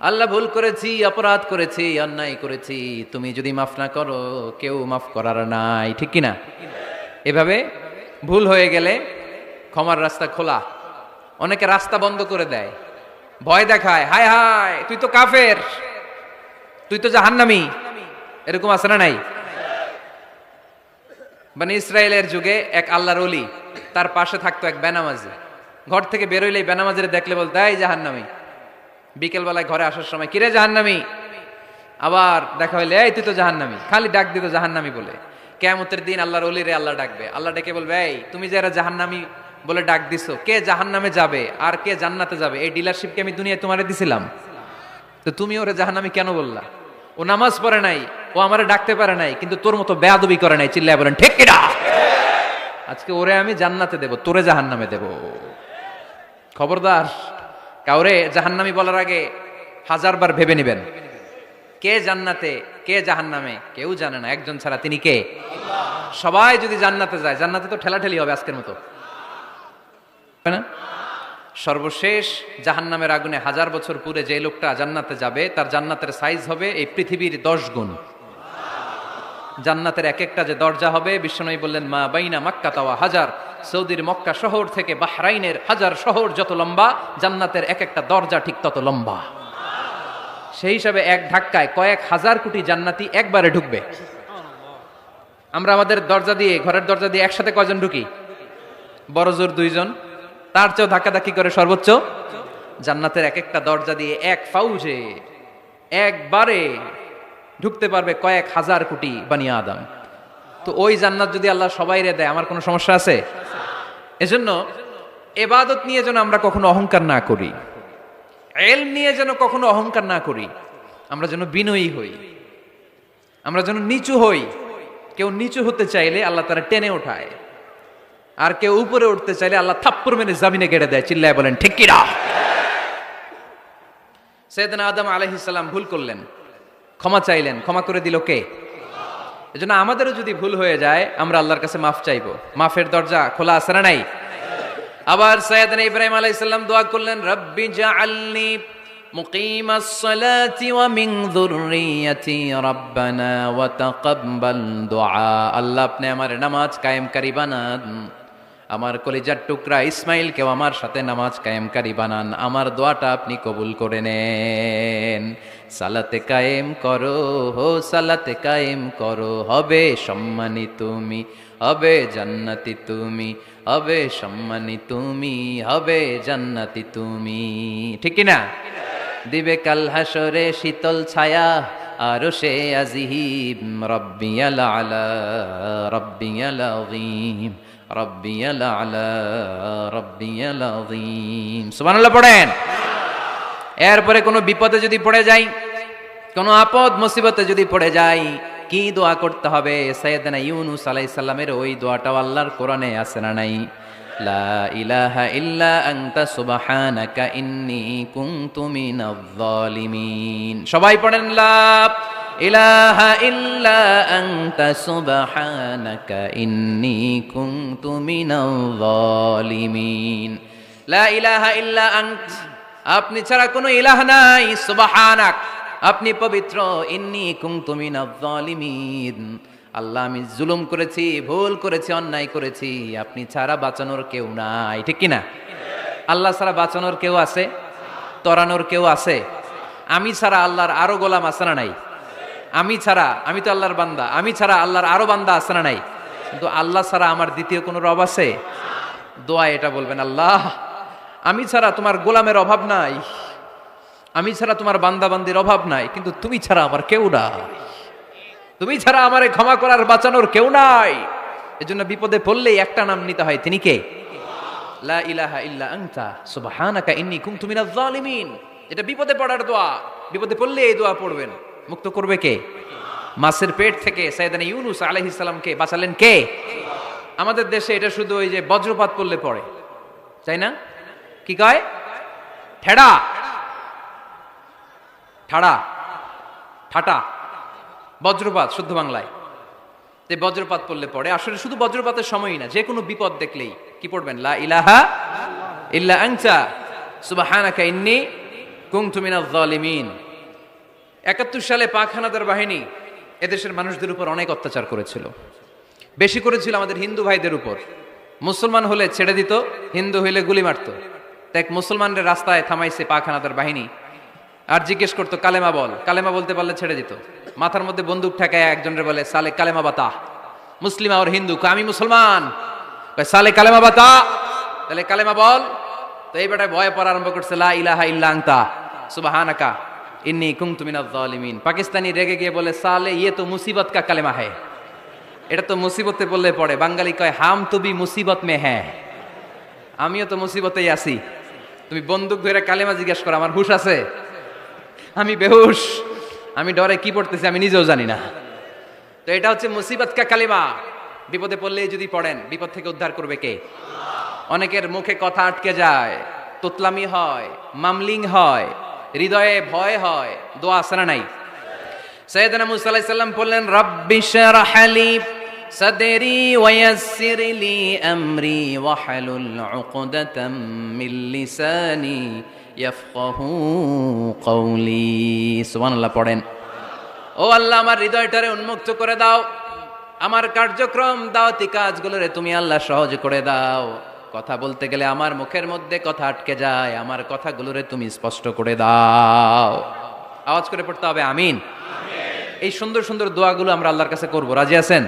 আল্লাহ ভুল করেছি, অপরাধ করেছি, অন্যায় করেছি, তুমি যদি মাফ না করো কেউ মাফ করার নাই, ঠিক কি না? এভাবে ভুল হয়ে গেলে ক্ষমার রাস্তা খোলা। অনেকে রাস্তা বন্ধ করে দেয়, ভয় দেখায়, হায় হায় তুই তো কাফের, তুই তো জাহান্নামী, এরকম আছে না নাই? মানে ইসরায়েলের যুগে এক আল্লাহর ওলি, তার পাশে থাকতো এক বেনামাজি। ঘর থেকে বেরোইলেই বেনামাজিরে দেখলে বলতো এই জাহান্নামী। বিকেলবেলায় ঘরে আসার সময় কিরে জাহান্নামী, আবার দেখা হইলে এই তুই তো জাহান্নামী, খালি ডাক দিত জাহান্নামী বলে। কিয়ামতের দিন আল্লাহর ওলিরে আল্লাহ ডাকবে, আল্লাহ ডেকে বলবে এই তুমি যারা জাহান্নামী বলে ডাক দিছো, কে জাহান্নামে যাবে আর কে জান্নাতে যাবে এই ডিলারশিপকে আমি দুনিয়ায় তোমারে দিছিলাম, তো তুমি ওরে জাহান্নামী কেন বললা? ও নামাজ পড়ে নাই, ও আমারে ডাকতে পারে নাই, কিন্তু তোর মতো বেয়াদবি করে নাই। চিল্লায় বলেন ঠিক কিনা? আজকে ওরে আমি জান্নাতে দেব, তোরে জাহান্নামে দেব। খবরদার, কাউরে জাহান্নামী বলার আগে 1000 বার ভেবে নেবেন। কে জান্নাতে কে জাহান্নামে কেউ জানে না, একজন ছাড়া, তিনি কে? সবাই যদি জান্নাতে যায়, জান্নাতে তো ঠেলাঠেলি হবে আজকের মতো, তাই না? সর্বশেষ জাহান্নামের আগুনে 1000 বছর পুরে যে লোকটা জান্নাতে যাবে, তার জান্নাতের সাইজ হবে এই পৃথিবীর 10 গুণ। জান্নাতের এক একটা যে দরজা হবে, বিশ্বনবী বললেন মা বাইনা মাক্কা তাওয়া হাজার, সৌদির মক্কা শহর থেকে বাহরাইনের 1000 শহর যত লম্বা, জান্নাতের এক একটা দরজা ঠিক তত লম্বা। সেই হিসাবে এক ধাক্কায় কয়েক হাজার কোটি জান্নাতি একবারে ঢুকবে। আমরা আমাদের দরজা দিয়ে, ঘরের দরজা দিয়ে একসাথে কয়জন ঢুকি? বড় জোর 2 জন, তার চেয়েও ধাক্কাধাক্কি করে সর্বোচ্চ। জান্নাতের এক একটা দরজা দিয়ে এক ফাউজে একবারে ঢুকতে পারবে কয়েক হাজার কোটি বানি আদম। তো ওই জান্নাত যদি আল্লাহ সবাইরে দেয়, আমার কোনো সমস্যা আছে? এজন্য ইবাদত নিয়ে যেন আমরা কখনো অহংকার না করি, ইলম নিয়ে যেন কখনো অহংকার না করি, আমরা যেন বিনয়ী হই, আমরা যেন নিচু হই। কেউ নিচু হতে চাইলে আল্লাহ তারা টেনে ওঠায়, আর কেউ উপরে উঠতে চাইলে আল্লাহ থাপ্পড় মেরে জমিনে গেড়ে দেয়। চিল্লায় বলেন ঠিক কিনা? সাইয়েদনা আদম আলাইহিস সালাম ভুল করলেন, ক্ষমা চাইলেন, ক্ষমা করে দিল কে? এজন্য আমাদেরও যদি ভুল হয়ে যায় আমরা আল্লাহর কাছে মাফ চাইবো। মাফের দরজা খোলা আছে না নাই? আবার সাইয়েদনা ইব্রাহিম আলাইহিস সালাম দোয়া করলেন, রব্বি জাআলনি মুকিমাস সালাতি ওয়া মিন যুররিয়াতি রাব্বানা ওয়া তাকাব্বাল দুআ। আল্লাহ আপনি আমার নামাজ কায়েমকারী বানান, আমার কলিজার টুকরা ইসমাইলকেও আমার সাথে নামাজ কায়েমকারী বানান, আমার দোয়াটা আপনি কবুল করে নেন। সালাতে কায়েম করো, হো সালাতে কায়েম করো, হবে সম্মানী তুমি, হবে জান্নাতি তুমি, হবে সম্মানী তুমি, হবে জান্নাতি তুমি, ঠিক কি না? দিবে কাল হাসরে শীতল ছায়া আরশে আজিম, রব্বিয়াল আলা রব্বিয়াল আযীম, রব্বিয়াল আলা রব্বিয়াল আযীম। সুবহানাল্লাহ পড়েন। এরপরে কোনো বিপদে যদি পড়ে যাই, কোনো আপদ মুসিবতে যদি পড়ে যাই, কি দোয়া করতে হবে? সাইয়েদনা ইউনূস আলাইহিস সালামের ওই দোয়াটাও আল্লাহর কোরআনে আছে না নাই? লা ইলাহা ইল্লা আনতা সুবহানাকা ইন্নী কুনতু মিনাজ জালিমিন। সবাই পড়েন লা ইলাহা ইল্লা আনতা সুবহানাকা ইন্নী কুনতু মিনাজ জালিমিন। লা ইলাহা ইল্লা আনত, আপনি ছাড়া কোনো ইলাহ নাই, সুবহানাক, আপনি পবিত্র, ইন্নী কুনতু মিনাজ জালিমিন, আল্লাহ আমি জুলুম করেছি, ভুল করেছি, অন্যায় করেছি, আপনি ছাড়া বাঁচানোর কেউ নাই, ঠিক কি না? আল্লাহ ছাড়া বাঁচানোর কেউ আছে? তরানোর কেউ আছে? আমি ছাড়া আল্লাহর আরো গোলাম আছে না নাই? আমি ছাড়া, আমি তো আল্লাহর বান্দা, আমি ছাড়া আল্লাহর আরো বান্দা আছে না নাই? কিন্তু আল্লাহ ছাড়া আমার দ্বিতীয় কোনো রব আছে? দোয়া এটা বলবেন, আল্লাহ আমি ছাড়া তোমার গোলামের অভাব নাই, আমি ছাড়া তোমার বান্দা বান্দির অভাব নাই, কিন্তু তুমি ছাড়া আমার কেউ নাই, তুমি ছাড়া আমারে ক্ষমা করার বাঁচানোর কেউ নাই। এজন্য বিপদে পড়লেই একটা নাম নিতে হয়, তিনি কে? লা ইলাহা ইল্লা আনতা সুবহানাকা ইন্নী কুনতু মিনাজ জালিমিন। এটা বিপদে পড়ার দোয়া, বিপদে পড়লে এই দোয়া পড়বেন। মুক্ত করবে কে? মাছের পেট থেকে সাইয়েদনা ইউনূস আলাইহিস সালামকে বাঁচালেন কে? আমাদের দেশে এটা শুধু ওই যে বজ্রপাত পড়লে পড়ে, তাই না? কি কয়? ঠেড়া, ঠাড়া, ঠাটা, বজ্রপাত শুদ্ধ বাংলায়। যে বজ্রপাত পড়লে পড়ে, আসলে শুধু বজ্রপাতের সময়ই না, যে কোনো বিপদ দেখলেই কি পড়বেন? লা ইলাহা ইল্লা আনতা সুবহানাকা ইন্নী কুনতু মিনাজ জালিমিন। ৭১ সালে পাক হানাদার বাহিনী এদেশের মানুষদের উপর অনেক অত্যাচার করেছিল, বেশি করেছিল আমাদের হিন্দু ভাইদের উপর। মুসলমান হলে ছেড়ে দিত, হিন্দু হইলে গুলি মারত। এক মুসলমানদের রাস্তায় থামাইছে পাক হানাদার বাহিনী, আর জিজ্ঞেস করতো কালেমা বল, কালেমা বলতে পারলে ছেড়ে দিত। মাথার মধ্যে বন্দুক ঠেকায় একজনের বলে সালে কালেমা বাতা, মুসলিম আর হিন্দু, আমি মুসলমান, সালে কালেমা বাতা, তাহলে কালেমা বল। তো এই বেটায় ভয় পড়া আরম্ভ করছে, লা ইলাহা ইল্লা আনতা সুবহানাকা ইন্নী কুনতু মিনাজ জালিমিন। পাকিস্তানি রেগে গিয়ে বলে সালে ইয়ে তো মুসিবত কা কালেমা হ্যায়, এটা তো মুসিবতে বললে পড়ে। বাঙালি কয় হাম তো বি মুসিবত মে হ্যাঁ, আমিও তো মুসিবতেই আছি। তুমি বন্দুক ধরে কালেমা জিজ্ঞেস করো, আমার হুশ আছে? আমি বেহুশ, আমি ডরে কি পড়তেছি আমি নিজেও জানি না। তো এটা হচ্ছে মুসিবত কা কালিমা। বিপদে পড়লেই যদি পড়েন, বিপদ থেকে উদ্ধার করবে কে? অনেকের মুখে কথা আটকে যায়, তোতলামি হয়, মামলিং হয়, হৃদয়ে ভয় হয়, দোয়া আছে না নাই? সাইয়েদনা মুসা আলাইহিস সালাম বললেন, রাব্বি শরহ লি সাদরি ওয়া ইয়াসসির লি আমরি ওয়াহলুল উকদাতাম মিন লিসানি ইয়াফকাহু কওলি। সুবহানাল্লাহ পড়েন। ও আল্লাহ, আমার হৃদয়টারে উন্মুক্ত করে দাও, আমার কার্যক্রম দাওয়াতি কাজগুলোরে তুমি আল্লাহ সহজ করে দাও। কথা বলতে গেলে আমার মুখের মধ্যে কথা আটকে যায়, আমার কথাগুলোরে তুমি স্পষ্ট করে দাও। আওয়াজ করে পড়তে হবে আমিন। এই সুন্দর সুন্দর দোয়াগুলো আমরা আল্লাহর কাছে করব, রাজি আছেন?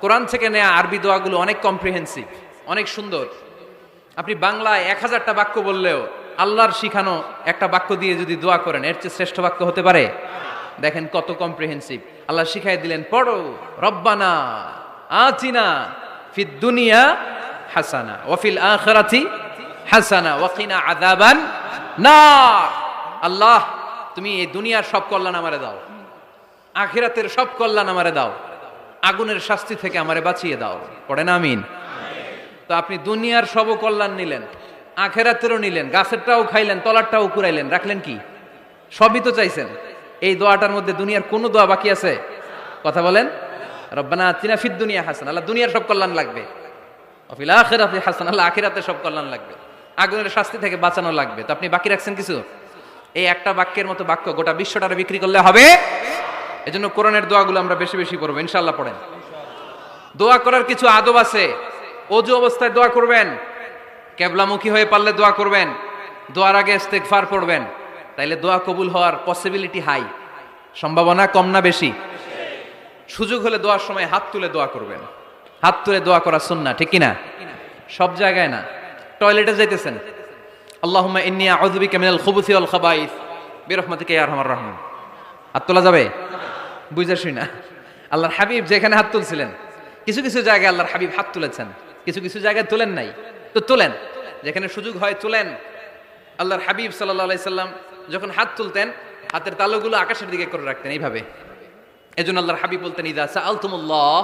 কোরআন থেকে নেয়া আরবি দোয়াগুলো অনেক কম্প্রিহেন্সিভ, অনেক সুন্দর। আপনি বাংলায় ১০০০টা বাক্য বললেও আল্লাহর শিখানো একটা বাক্য দিয়ে যদি দোয়া করেন, এর চেয়ে শ্রেষ্ঠ বাক্য হতে পারে? দেখেন কত কম্প্রিহেন্সিভ। আল্লাহ শিখাই দিলেন, পড়ো রব্বানা আতিনা ফিদ দুনিয়া হাসানা ওয়া ফিল আখিরাতি হাসানা ওয়া কিনা আযাবান নার। আল্লাহ, তুমি এই দুনিয়ার সব কল্যাণ আমারে দাও, আখিরাতের সব কল্যাণ আমারে দাও, আগুনের শাস্তি থেকে আমারে বাঁচিয়ে দাও। পড়েন আমিন। তো আপনি দুনিয়ার সব কল্যাণ নিলেন, আখিরাতেরও নিলেন, গাছেরটাও খাইলেন, তলারটাও কুড়াইলেন, রাখলেন কি? সবই তো চাইছেন। এই দোয়াটার মধ্যে দুনিয়ার কোন দোয়া বাকি আছে? কথা বলেন। রব্বানা আতিনা ফিদ দুনিয়া হাসানা, আল্লাহ দুনিয়ার সব কল্যাণ লাগবে। ওয়া ফিল আখিরাতি হাসানা, আল্লাহ আখিরাতের সব কল্যাণ লাগবে, আগুনের শাস্তি থেকে বাঁচানো লাগবে। তো আপনি বাকি রাখছেন কিছু? এই একটা বাক্যের মতো বাক্য গোটা বিশ্বটারে বিক্রি করলে হবে। এজন্য কোরআনের দোয়াগুলো আমরা বেশি বেশি পড়বো, ইনশাআল্লাহ। পড়েন। দোয়া করার কিছু আদব আছে। ওযু অবস্থায় দোয়া করবেন, কিবলামুখী হয়ে পারলে দোয়া করবেন, দোয়ার আগে ইস্তেগফার পড়বেন, তাইলে দোয়া কবুল হওয়ার পসিবিলিটি হাই, সম্ভাবনা কম না বেশি? সুযোগ হলে দোয়ার সময় হাত তুলে দোয়া করবেন। হাত তুলে দোয়া করা সুন্নাহ, ঠিক কি না? সব জায়গায় না। টয়লেটে যাইতেছেন, আল্লাহুম্মা ইন্নী আউযু বিকা মিনাল খুবুসি ওয়াল খাবাইস বিরহমাতিকা ইয়া আরহামার রাহিম। হাত তোলা যাবে? বুঝাসই না। আল্লাহর হাবিব যেখানে হাত তুলছিলেন, কিছু কিছু জায়গায় আল্লাহর হাবিব হাত তুলেছেন, কিছু কিছু জায়গায় তুলেন নাই। তো তুলেন, যেখানে সুযোগ হয় তুলেন। আল্লাহর হাবিব সাল্লাল্লাহু আলাইহি সাল্লাম যখন হাত তুলতেন, হাতের তালুগুলো আকাশের দিকে করে রাখতেন এইভাবে। এজন্য আল্লাহর হাবিব বলতেন, ইযা সাআলতুমুল্লাহ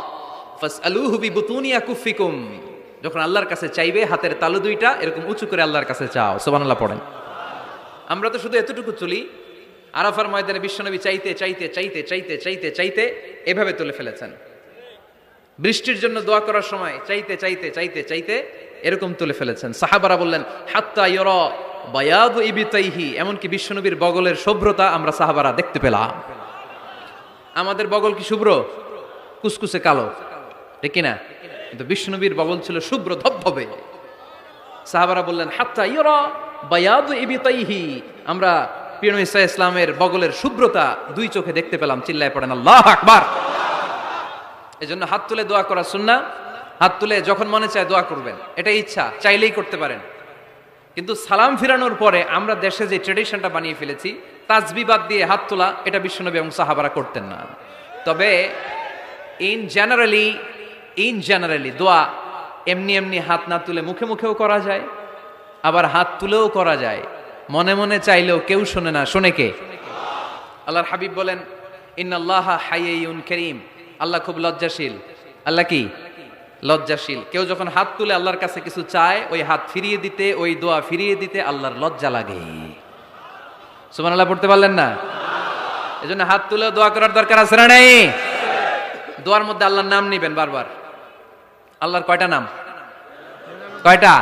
ফাসআলুহু বিবুতুনি আকুফিকুম। যখন আল্লাহর কাছে চাইবে, হাতের তালু দুইটা এরকম উঁচু করে আল্লাহর কাছে চাও। সুবহানাল্লাহ পড়েন। আমরা তো শুধু এতটুকু তুলি। আরাফার ময়দানে বিশ্বনবী চাইতে চাইতে চাইতে চাইতে চাইতে চাইতে এভাবে তুলে ফেলেছেন। বৃষ্টির জন্য দোয়া করার সময় চাইতে চাইতে চাইতে চাইতে এরকম তুলে ফেলেছেন। সাহাবারা বললেন, হাত্তা ইয়রা বায়াদু ইবিতাইহি, এমনকি বিশ্বনবীর বগলের শুভ্রতা আমরা সাহাবারা দেখতে পেলাম। আমাদের বগল কি শুভ্র? কুসকুসে কালো, ঠিক কি না? কিন্তু বিশ্বনবীর বগল ছিল শুভ্র ধবধবে। সাহাবারা বললেন, হাত্তা ইয়রা বায়াদু ইবিতাইহি, আমরা প্রিয় নবী সাল্লাল্লাহু আলাইহি ইসলামের বগলের শুভ্রতা দুই চোখে দেখতে পেলাম। চিল্লায় পড়েন আল্লাহু আকবার। এজন্য হাত তুলে দোয়া করা সুন্নাহ। হাত তুলে যখন মনে চায় দোয়া করবেন, এটা ইচ্ছা, চাইলেই করতে পারেন। কিন্তু সালাম ফিরানোর পরে আমরা দেশে যে ট্রেডিশনটা বানিয়ে ফেলেছি, তাসবিহ বাদ দিয়ে হাত তোলা, এটা বিশ্বনবী এবং সাহাবারা করতেন না। তবে ইন জেনারেলি দোয়া এমনি এমনি হাত না তুলে মুখে মুখেও করা যায়, আবার হাত তুলেও করা যায়। মনে মনে চাইলেও কেউ শোনে না, শোনে কে? আল্লাহর হাবিব বলেন, ইন্নাল্লাহা হাইয়ুন কারীম, আল্লাহ খুব লজ্জাশীল। আল্লাহ কি? লজ্জাশীল। কেউ যখন হাত তুলে আল্লাহর কাছে কিছু চায়, ওই হাত ফিরিয়ে দিতে, ওই দোয়া ফিরিয়ে দিতে আল্লাহর লজ্জা লাগে। সুবহানাল্লাহ পড়তে পারলেন না? এজন্য হাত তুলে দোয়া করার দরকার আছে না নাই? দোয়ার মধ্যে আল্লাহর নাম নিবেন বারবার। আল্লাহর কয়টা নাম? কয়টা?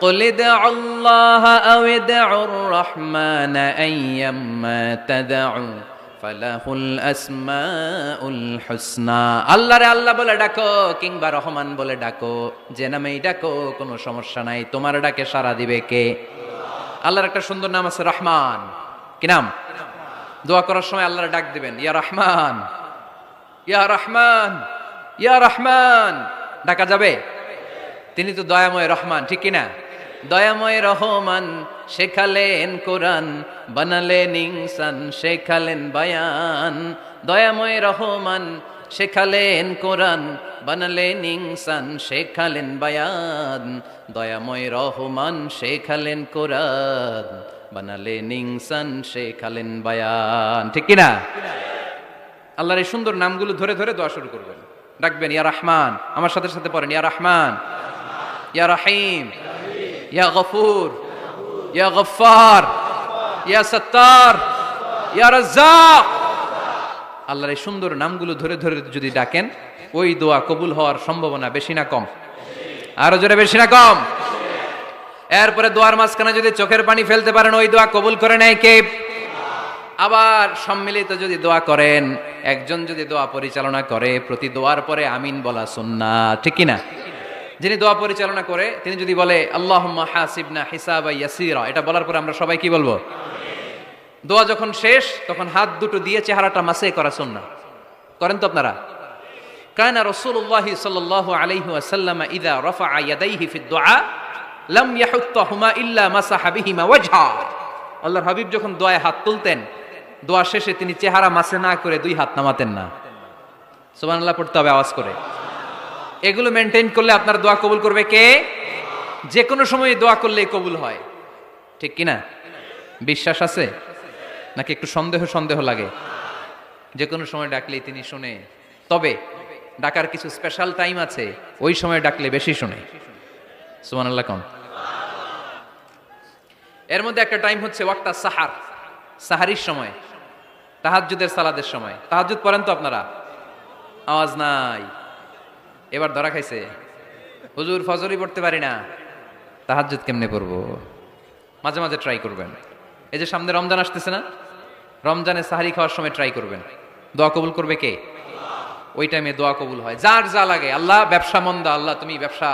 قل ادعوا الله أو ادعوا الرحمن أيما تدعوا فله الأسماء الحسنى। আল্লাহরে আল্লাহ বলে ডাকো কিংবা রহমান বলে ডাকো, যে নামেই ডাকো কোনো সমস্যা নাই, তোমার ডাকে সাড়া দিবে কে? আল্লাহর একটা সুন্দর নাম আছে রহমান। কি নাম? দোয়া করার সময় আল্লাহর ডাক দিবেন, ইয়া রহমান, ইয়া রহমান, ইয়া রহমান। ডাকা যাবে? তিনি তো দয়াময় রহমান, ঠিক কিনা? দয়াময় রহমান শেখালেন কোরআন, বানালেন ইনসান, শেখালেন বায়ান। দয়াময় রহমান শেখালেন কোরআন, বানালেন ইনসান, শেখালেন বায়ান। দয়াময় রহমান শেখালেন কোরআন, বানালেন ইনসান, শেখালেন বায়ান। ঠিক কিনা? আল্লাহর এই সুন্দর নামগুলো ধরে ধরে দোয়া শুরু করবেন, ডাকবেন ইয়া রহমান। আমার সাথে সাথে পড়েন, ইয়া রহমান, ইয়া রহিম, ইয়া গফুর, ইয়া গফফার, ইয়া সত্তার, ইয়া রাজ্জাক। আল্লাহর এই সুন্দর নামগুলো ধরে ধরে যদি ডাকেন, ওই দোয়া কবুল হওয়ার সম্ভাবনা বেশি না কম? আরো জোরে, বেশি না কম? এরপরে দোয়ার মাঝখানে যদি চোখের পানি ফেলতে পারেন, ওই দোয়া কবুল করে নেয় কে? আবার সম্মিলিত যদি দোয়া করেন, একজন যদি দোয়া পরিচালনা করে, প্রতি দোয়ার পরে আমিন বলা সুন্নাত, ঠিক কিনা? যিনি দোয়া পরিচালনা করে তিনি যদি বলে আল্লাহুম্মা হাসিবনা হিসাবা ইয়াসিরা, এটা বলার পরে আমরা সবাই কি বলবো? দোয়া যখন শেষ তখন হাত দুটো দিয়ে চেহারাটা মাসে করা সুন্নাত। করেন তো আপনারা? কানা রাসূলুল্লাহ সাল্লাল্লাহু আলাইহি ওয়াসাল্লাম ইযা রাফা'a ইয়াদাইহি ফিদ দুআ লাম ইয়াহুত্তাহুমা ইল্লা মাসাহা বিহিমা ওয়াজহা। আল্লাহর হাবিব যখন দোয়ায় হাত তুলতেন, দোয়া শেষে তিনি চেহারা মাসে না করে দুই হাত নামাতেন না। সুবহানাল্লাহ পড়তে হবে আওয়াজ করে। এগুলো মেনটেন করলে আপনার দোয়া কবুল করবে কে? যে কোনো সময় দোয়া করলে কবুল হয়, ঠিক কিনা? বিশ্বাস আছে নাকি একটু সন্দেহ সন্দেহ লাগে? যে কোনো সময় ডাকলেই তিনি শুনে, তবে ডাকার কিছু স্পেশাল টাইম আছে, ওই সময় ডাকলে বেশি শুনে। সুবহানাল্লাহ কোন? এর মধ্যে একটা টাইম হচ্ছে ওয়াক্তা সাহার, সাহারির সময়, তাহাজ্জুদের সালাদের সময়। তাহাজ্জুদ পড়েন তো আপনারা? আওয়াজ নাই, এবার ধরা খাইছে। হুজুর ফজরই পড়তে পারি না, তাহাজ্জুদ কেমনে পড়বো? মাঝে মাঝে ট্রাই করবেন। এই যে সামনে রমজান আসতেছে না, রমজানে সাহারি খাওয়ার সময় ট্রাই করবেন। দোয়া কবুল করবে কে? ওই টাইমে দোয়া কবুল হয়। যার যা লাগে, আল্লাহ ব্যবসা মন্দা, আল্লাহ তুমি ব্যবসা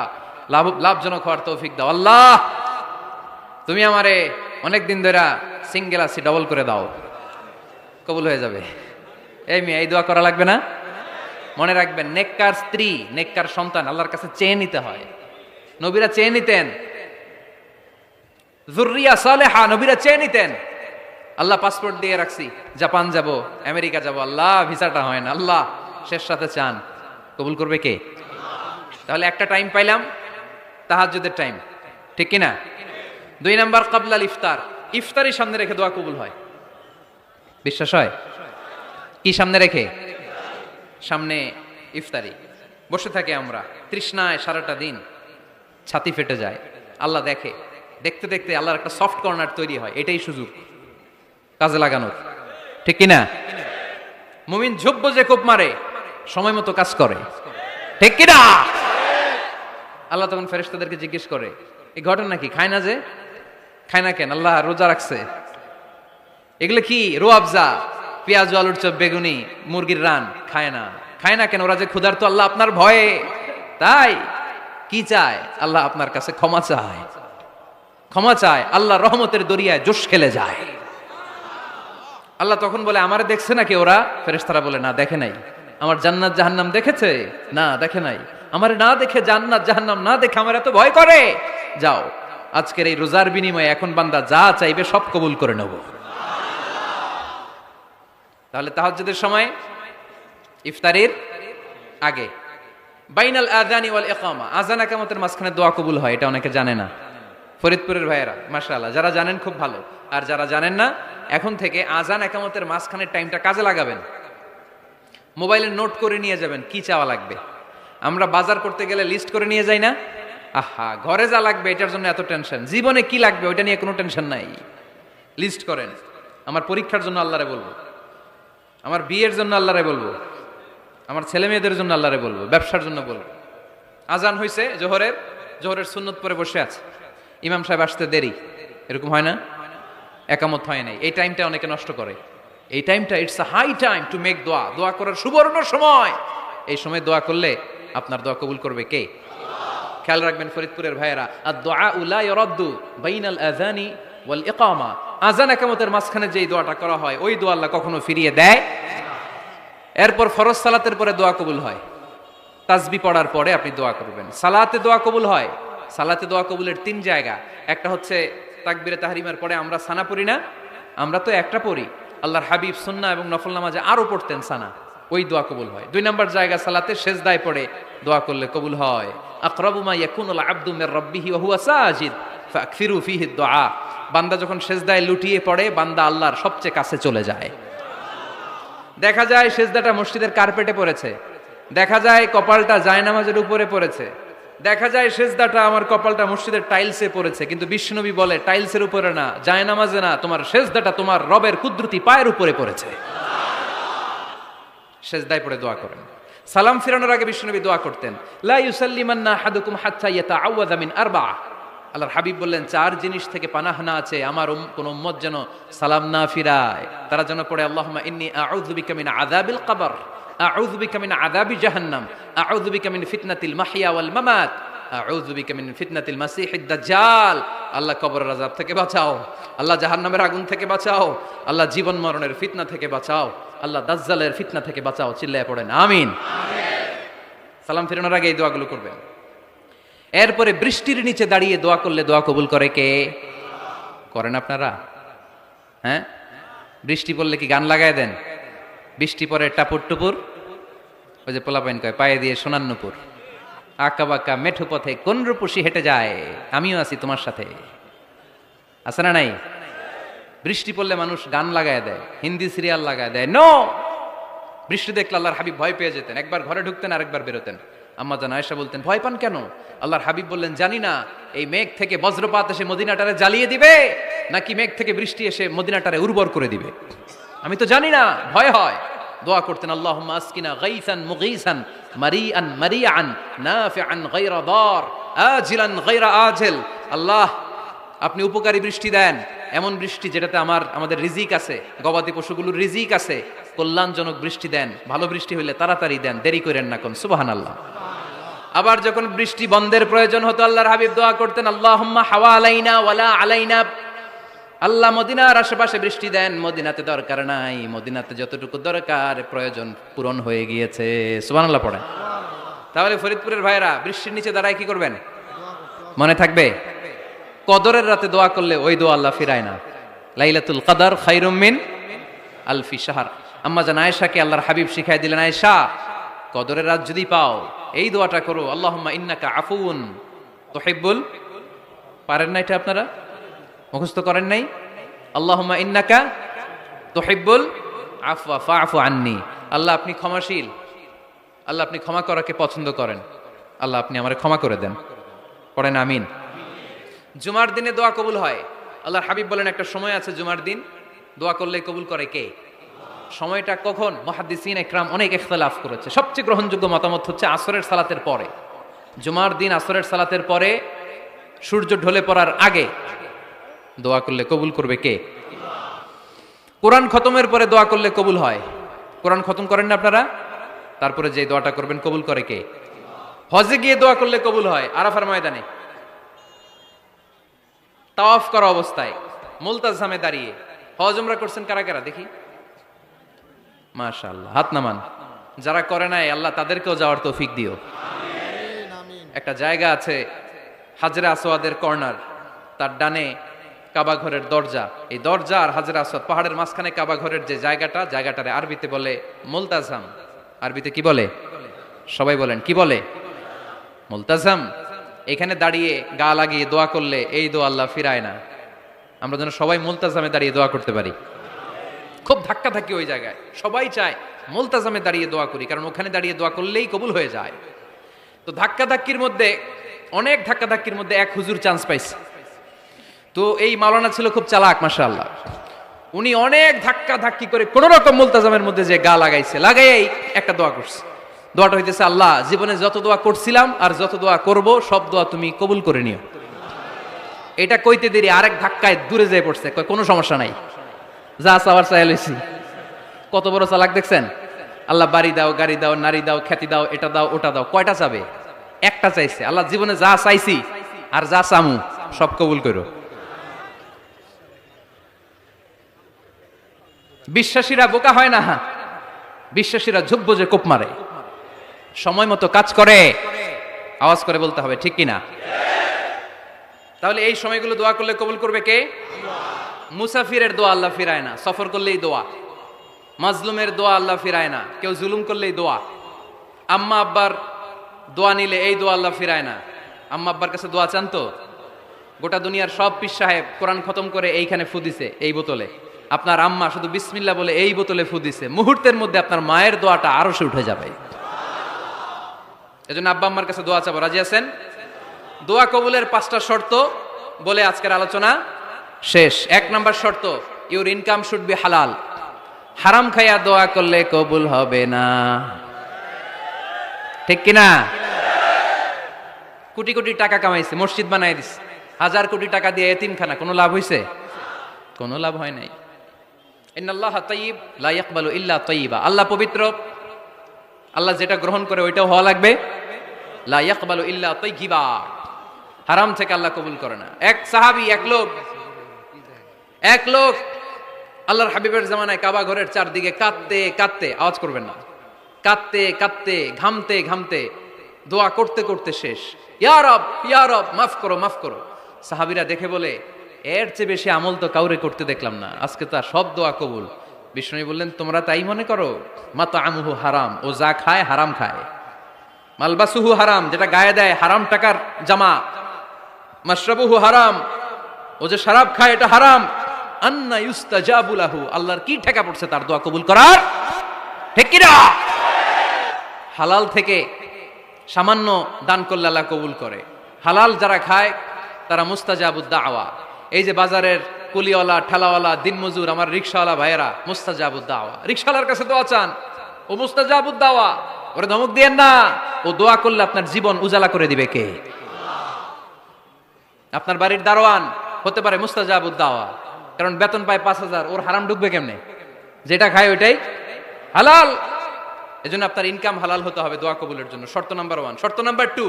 লাভজনক হওয়ার তৌফিক দাও, আল্লাহ তুমি আমারে অনেকদিন ধরে সিঙ্গেল আছি, ডবল করে দাও, কবুল হয়ে যাবে। এই মেয়ে, এই দোয়া করা লাগবে না? মনে রাখবেন, নেককার স্ত্রী, নেককার সন্তান আল্লাহর কাছে চেয়ে নিতে হয়। নবীরা চেয়ে নিতেন, যুররিয়া সালেহা নবীরা চেয়ে নিতেন। আল্লাহ পাসপোর্ট দিয়ে রাখছি, জাপান যাব, আমেরিকা যাব, আল্লাহ ভিসাটা হয় না, আল্লাহ শেষ সাথে চান, কবুল করবে কে? তাহলে একটা টাইম পাইলাম, তাহাজ্জুদের টাইম, ঠিক কিনা? 2 নাম্বার ক্বাবলাল ইফতার, ইফতারি সামনে রেখে দোয়া কবুল হয়। বিশ্বাস হয়? কি সামনে রেখে? সামনে ইফতারি। বসে থাকে আমরা তৃষ্ণায় সারাটা দিন, ছাতি ফেটে যায়, আল্লাহ দেখে। দেখতে দেখতে আল্লাহর একটা সফট কর্নার তৈরি হয়। এটাই সুযোগ কাজে লাগানোর, ঠিক কিনা? মুমিন ঝুব্ব যে কোপ মারে, সময় মতো কাজ করে, ঠিক কিনা? আল্লাহ তখন ফেরেশতাদেরকে জিজ্ঞেস করে, এই ঘটনা কি? খায় না যে? খায় না কেন? আল্লাহ রোজা রাখছে। এগুলো কি? রোয়াবজা, পেঁয়াজ, আলুর চপ, বেগুনি, মুরগির রান। খায় না। খায় না কেন? ওরা যে ক্ষুধার্ত, আল্লাহ আপনার ভয়ে। তাই কি চায়? আল্লাহ আপনার কাছে ক্ষমা চায়, ক্ষমা চায়। আল্লাহ রহমতের দরিয়ায় জোশ খেলে যায়। আল্লাহ তখন বলে, আমারে দেখছে নাকি ওরা? ফেরেশতারা বলে, না দেখে নাই। আমার জান্নাত জাহান্নাম দেখেছে? না দেখে নাই। আমারে না দেখে, জান্নাত জাহান্নাম না দেখে আমার এত ভয় করে? যাও, আজকের এই রোজার বিনিময়ে এখন বান্দা যা চাইবে সব কবুল করে নেব। তাহলে তাহাজ্জুদের সময়, ইফতারির আগে, বাইনাল আযানি ওয়াল ইকামা, আযান ইকামতের মাঝখানে দোয়া কবুল হয়। এটা অনেকে জানে না। ফরিদপুরের ভাইয়েরা মাশাআল্লাহ, যারা জানেন খুব ভালো, আর যারা জানেন না, এখন থেকে আযান ইকামতের মাঝখানের টাইমটা কাজে লাগাবেন। মোবাইলে নোট করে নিয়ে যাবেন কি চাওয়া লাগবে। আমরা বাজার করতে গেলে লিস্ট করে নিয়ে যাই না? আহা, ঘরে যা লাগবে এটার জন্য এত টেনশন, জীবনে কি লাগবে ওইটা নিয়ে কোনো টেনশন নাই। লিস্ট করেন, আমার পরীক্ষার জন্য আল্লাহরে বলবো, আমার বিয়ের জন্য আল্লাহরে বলবো, আমার ছেলে মেয়েদের জন্য আল্লাহরে বলবো, ব্যবসার জন্য বলবো। আজান হয়েছে জোহরের সুন্নত পরে বসে আছে, ইমাম সাহেব আসতে দেরি, এরকম হয় না? একামত হয় নাই, এই টাইমটা অনেকে নষ্ট করে। এই টাইমটা it's a high time to make দোয়া, দোয়া করার সুবর্ণ সময়। এই সময় দোয়া করলে আপনার দোয়া কবুল করবে কে? খেয়াল রাখবেন ফরিদপুরের ভাইয়েরা, আদ-দুআ লা ইরাদ্দু বাইনাল আযানি ওয়াল ইকামা। আযান একামতের মাঝখানে যেই দোয়াটা করা হয়, ওই দোয়া আল্লাহ কখনো ফিরিয়ে দেয়। এরপর ফরজ সালাতের পরে দোয়া কবুল হয়, তাসবিহ পড়ার পরে আপনি দোয়া করবেন। সালাতে দোয়া কবুল হয়, সালাতে দোয়া কবুলের 3 জায়গা। একটা হচ্ছে তাকবীরে তাহরিমার পরে আমরা সানা পড়ি না, আমরা তো একটা পড়ি, আল্লাহর হাবিব সুন্নাহ এবং নফল নামাজে আরো পড়তেন সানা, ওই দোয়া কবুল হয়। 2 নম্বর জায়গা সালাতে সেজদায় পড়ে দোয়া করলে কবুল হয়। আকরাবু মা ইয়াকুনুল আবদু মির রাব্বিহি ওয়া হুয়া সাজিদ ফাকফিরু ফীহি দুআ। বান্দা যখন সেজদায় লুটিয়ে পড়ে, বান্দা আল্লাহর সবচেয়ে কাছে চলে যায়। দেখা যায় সেজদাটা মসজিদের কার্পেটে পড়েছে, দেখা যায় কপালটা জায়নামাজের উপরে পড়েছে, দেখা যায় সেজদাটা আমার কপালটা মসজিদের টাইলসে পড়েছে, কিন্তু বিশ্বনবী বলে টাইলসের উপরে না, জায়নামাজে না, তোমার সেজদাটা তোমার রবের কুদরতি পায়ের উপরে পড়েছে। সেজদায় পড়ে দোয়া করেন। সালাম ফিরানোর আগে বিশ্বনবী দোয়া করতেন, লা ইউসাল্লিমান্না আহাদুকুম হাত্তা ইয়াতাআওয়াযা মিন আরবা'a। আল্লাহর হাবিব বললেন 4 জিনিস থেকে পানাহ না আছে আমার কোন উম্মত যেন সালাম না ফিরায়। তারা যেন পড়ে আল্লাহুম্মা ইন্নী আউযু বিকা মিন আযাবিল কবর, আউযু বিকা মিন আযাবি জাহান্নাম, আউযু বিকা মিন ফিতনাতিল মাহইয়া ওয়াল মামাত, আউযু বিকা মিন ফিতনাতিল মাসিহিদ দাজ্জাল। আল্লাহ কবরের আযাব থেকে বাঁচাও, আল্লাহ জাহান্নামের আগুন থেকে বাঁচাও, আল্লাহ জীবন মরণের ফিতনা থেকে বাঁচাও, আল্লাহ দাজ্জালের ফিতনা থেকে বাঁচাও। চিল্লায়ে পড়েন আমিন। সালাম ফিরানোর আগে এই দোয়াগুলো করবেন। এরপরে বৃষ্টির নিচে দাঁড়িয়ে দোয়া করলে দোয়া কবুল করে কে? করেন আপনারা? হ্যাঁ, বৃষ্টি পড়লে কি গান লাগায় দেন? বৃষ্টি পরে টাপুর টুপুর, ওই যে পোলাপাইন কয় পায়ে দিয়ে সোনার নুপুর, আঁকা বাঁকা মেঠো পথে কোন রূপসী হেঁটে যায়, আমিও আছি তোমার সাথে, আছে না নাই? বৃষ্টি পড়লে মানুষ গান লাগায় দেয়, হিন্দি সিরিয়াল লাগায় দেয়। নো, বৃষ্টি দেখলে আল্লাহর হাবিব ভয় পেয়ে যেতেন, একবার ঘরে ঢুকতেন আরেকবার বেরোতেন। আম্মা জান আয়েশা বলতেন, ভয় পান কেন? আল্লাহর হাবিব বললেন, জানি না এই মেঘ থেকে বজ্রপাত এসে মদিনাটারে জ্বালিয়ে দিবে নাকি মেঘ থেকে বৃষ্টি এসে মদিনাটারে উর্বর করে দিবে, আমি তো জানি না, ভয় হয়। দোয়া করতেন, আল্লাহুম্মা আসকিনা গাইসান মুগীসান মারিআন মারিআন নাফিআন গায়রা দার আজিলান গায়রা আজিল। আল্লাহ, আপনি উপকারী বৃষ্টি দেন, এমন বৃষ্টি যেটাতে আমাদের রিজিক আছে, গবাদি পশুগুলোর রিজিক আছে, কল্যাণজনক বৃষ্টি দেন, ভালো বৃষ্টি হইলে তাড়াতাড়ি দেন, দেরি করেন না কোন। সুবহানাল্লাহ। আবার যখন বৃষ্টি বন্ধের প্রয়োজন হতো, আল্লাহর হাবিব দোয়া করতেন, আল্লাহুম্মা হাওয়া আলাইনা ওয়ালা আলাইনা। আল্লাহ মদিনার আশেপাশে বৃষ্টি দেন, মদিনাতে দরকার নাই, মদিনাতে যতটুকু দরকার প্রয়োজন পূরণ হয়ে গিয়েছে। সুবহানাল্লাহ পড়েন। তাহলে ফরিদপুরের ভাইরা বৃষ্টির নিচে দাঁড়ায় কি করবেন? মনে থাকবে, কদরের রাতে দোয়া করলে ওই দোয়া আল্লাহ ফিরায় না। লাইলাতুল কদর খায়রুম মিন আলফি শাহর। আম্মা জান আয়েশাকে আল্লাহর হাবিব শিখাই দিলেন, আয়েশা কদরের রাত যদি পাও এই দোয়াটা করো, আল্লাহুম্মা ইন্নাকা আফুন তুহিব্বুল। পারেন না এটা আপনারা? মুখস্থ করেন নাই? আল্লাহুম্মা ইন্নাকা তুহিব্বুল আফওয়া ফাআফু আন্নি। আল্লাহ আপনি ক্ষমাশীল, আল্লাহ আপনি ক্ষমা করাকে পছন্দ করেন, আল্লাহ আপনি আমারে ক্ষমা করে দেন। পড়েন আমিন। জুমার দিনে দোয়া কবুল হয়। আল্লাহর হাবিব বলেন, একটা সময় আছে জুমার দিন দোয়া করলে কবুল করে কে? সময়টা কখন? মুহাদ্দিসিন ইকরাম অনেক ইখতিলাফ করেছে। সবচেয়ে গ্রহণযোগ্য মতামত হচ্ছে আসরের সালাতের পরে। জুমার দিন আসরের সালাতের পরে সূর্য ঢলে পড়ার আগে দোয়া করলে কবুল করবে কে? কোরআন খতমের পরে দোয়া করলে কবুল হয়। কোরআন খতম করেন না আপনারা? তারপরে যে দোয়াটা করবেন কবুল করে কে? হজে গিয়ে দোয়া করলে কবুল হয়। আরাফার ময়দানে তাওয়াফ করা অবস্থায় মুলতাজামে দাঁড়িয়ে। হজ উমরা করছেন কারা কারা দেখি? মাশাআল্লাহ, হাত নামান। যারা করে নাই আল্লাহ তাদেরকেও যাওয়ার তৌফিক দিও। একটা জায়গা আছে হাজরে আসওয়াদের কর্নার, তার ডানে কাবা ঘরের দরজা, এই দরজা আর হাজরে আসওয়াদ পাহাড়ের মাঝখানে কাবা ঘরের যে জায়গাটারে আরবিতে বলে মুলতাজাম। আরবিতে কি বলে? সবাই বলেন, কি বলে? মুলতাজাম। এখানে দাঁড়িয়ে গা লাগিয়ে দোয়া করলে এই দোয়া আল্লাহ ফিরায় না। আমরা যেন সবাই মুলতাজামে দাঁড়িয়ে দোয়া করতে পারি। খুব ধাক্কা ধাক্কি ওই জায়গায়, সবাই চায় মুলতাজামে দাঁড়িয়ে দোয়া করি, কারণ ওখানে দাঁড়িয়ে দোয়া করলেই কবুল হয়ে যায়। তো ধাক্কা ধাক্কির মধ্যে, অনেক ধাক্কা ধাক্কির মধ্যে এক হুজুর চান্স পাইছে। তো এই মাওলানা ছিল খুব চালাক, মাশাআল্লাহ। উনি অনেক ধাক্কা ধাক্কি করে কোন রকম মুলতাজামের মধ্যে যে গা লাগাইছে, লাগাই একটা দোয়া করছে। দোয়াটা হইতেছে, আল্লাহ জীবনে যত দোয়া করছিলাম আর যত দোয়া করব সব দোয়া তুমি কবুল করে নিও। এটা কইতে দেরি আরেক ধাক্কায় দূরে যেয়ে পড়ছে, কয় কোনো সমস্যা নাই, যা চাওয়ার চাই লইছি। কত বড় চালাক দেখছেন? আল্লাহ বাড়ি দাও, গাড়ি দাও, নারী দাও, খ্যাতি দাও, এটা দাও, ওটা দাও, কয়টা চাবে? একটা চাইছে। আল্লাহ জীবনে যা চাইছি আর যা চামু সব কবুল করো। বিশ্বাসীরা বোকা হয় না, বিশ্বাসীরা ঝুঁকবো যে কোপ মারে, সময় মতো কাজ করে। আওয়াজ করে বলতে হবে ঠিক কিনা? তাহলে এই সময়গুলো দোয়া করলে কবুল করবে কে? মুসাফিরের দোয়া আল্লাহ ফিরায় না, সফর করলেই দোয়া। মাজলুমের দোয়া আল্লাহ ফিরায় না, কেউ জুলুম করলেই দোয়া। আম্মা আব্বার দোয়া নিলে এই দোয়া আল্লাহ ফিরায় না। আম্মা আব্বার কাছে দোয়া চান তো? গোটা দুনিয়ার সব পীর সাহেব কোরআন খতম করে এইখানে ফু দিছে এই বোতলে, আপনার আম্মা শুধু বিসমিল্লাহ বলে এই বোতলে ফু দিছে, মুহূর্তের মধ্যে আপনার মায়ের দোয়াটা আরশে উঠে যাবে। এজন্য আব্বা আম্মার কাছে দোয়া চাবো, রাজি আছেন? দোয়া কবুলের 5টা শর্ত বলে আজকের আলোচনা শেষ। 1 নাম্বার শর্ত, ইউর ইনকাম শুড বি হালাল। হারাম খাইয়া দোয়া করলে কবুল হবে না, ঠিক কিনা? কোটি কোটি টাকা কামাইছে, মসজিদ বানাই দিছে, 1000 কোটি টাকা দিয়ে এতিমখানা, কোনো লাভ হইছে? কোনো লাভ হয় নাই। ইন্নাল্লাহা তাইয়্যিব লা ইয়াকবালু ইল্লা তাইয়্যিবা। আল্লাহ পবিত্র, আল্লাহ যেটা গ্রহণ করে ওইটাও হওয়া লাগবে। লা ইয়াকবালু ইল্লা তাইয়্যিবা, হারাম থেকে আল্লাহ কবুল করে না। এক সাহাবী, এক লোক আল্লাহর হাবিবের জামানায় কাবা ঘরের চারদিকে কাঁদতে কাঁদতে, আওয়াজ করবেন না, কাঁদতে কাঁদতে, ঘামতে ঘামতে, দোয়া করতে করতে শেষ। ইয়া রব, ইয়া রব, মাফ করো, মাফ করো। সাহাবীরা দেখে বলে, এর চেয়ে বেশি আমল তো কাউরে করতে দেখলাম না, আজকে তার সব দোয়া কবুল। বিষ্ণু বললেন, তোমরা তাই মনে করো? মাতআমুহু হারাম, ও যা খায় হারাম খায়। মালবাসুহু হারাম, যেটা গায়ে দেয় হারাম টাকার জামা। মাশরাবুহু হারাম, ও যে শরাব খায় এটা হারাম। আন্না ইউস্তাজাবু লাহু, আল্লাহর কি ঠেকা পড়ছে তার দোয়া কবুল করার? ঠিক কি না? হালাল থেকে সামান্য দান করলে আল্লাহ কবুল করে। হালাল যারা খায় তারা মুস্তাজাবুদ দাওয়া। এই যে বাজারের কুলিওয়ালা, ঠেলাওয়ালা, দিনমজুর, আমার রিকশাওয়ালা ভাইয়েরা, মুস্তাজাবুদ দাওয়া। রিকশাওয়ালার কাছে দোয়া চান, ও মুস্তাজাবুদ দাওয়া, ওরে ধমক দিয়েন না। ও দোয়া করলে আপনার জীবন উজালা করে দিবে কে? আপনার বাড়ির দারোয়ান হতে পারে মুস্তাজাবুদ দাওয়া, কারণ বেতন পায় 5000, ওর হারাম ঢুকবে কেমনে? যেটা খায় ওইটাই হালাল। এজন্য আপনার ইনকাম হালাল হতে হবে দোয়া কবুলের জন্য। শর্ত নাম্বার 1। শর্ত নাম্বার 2,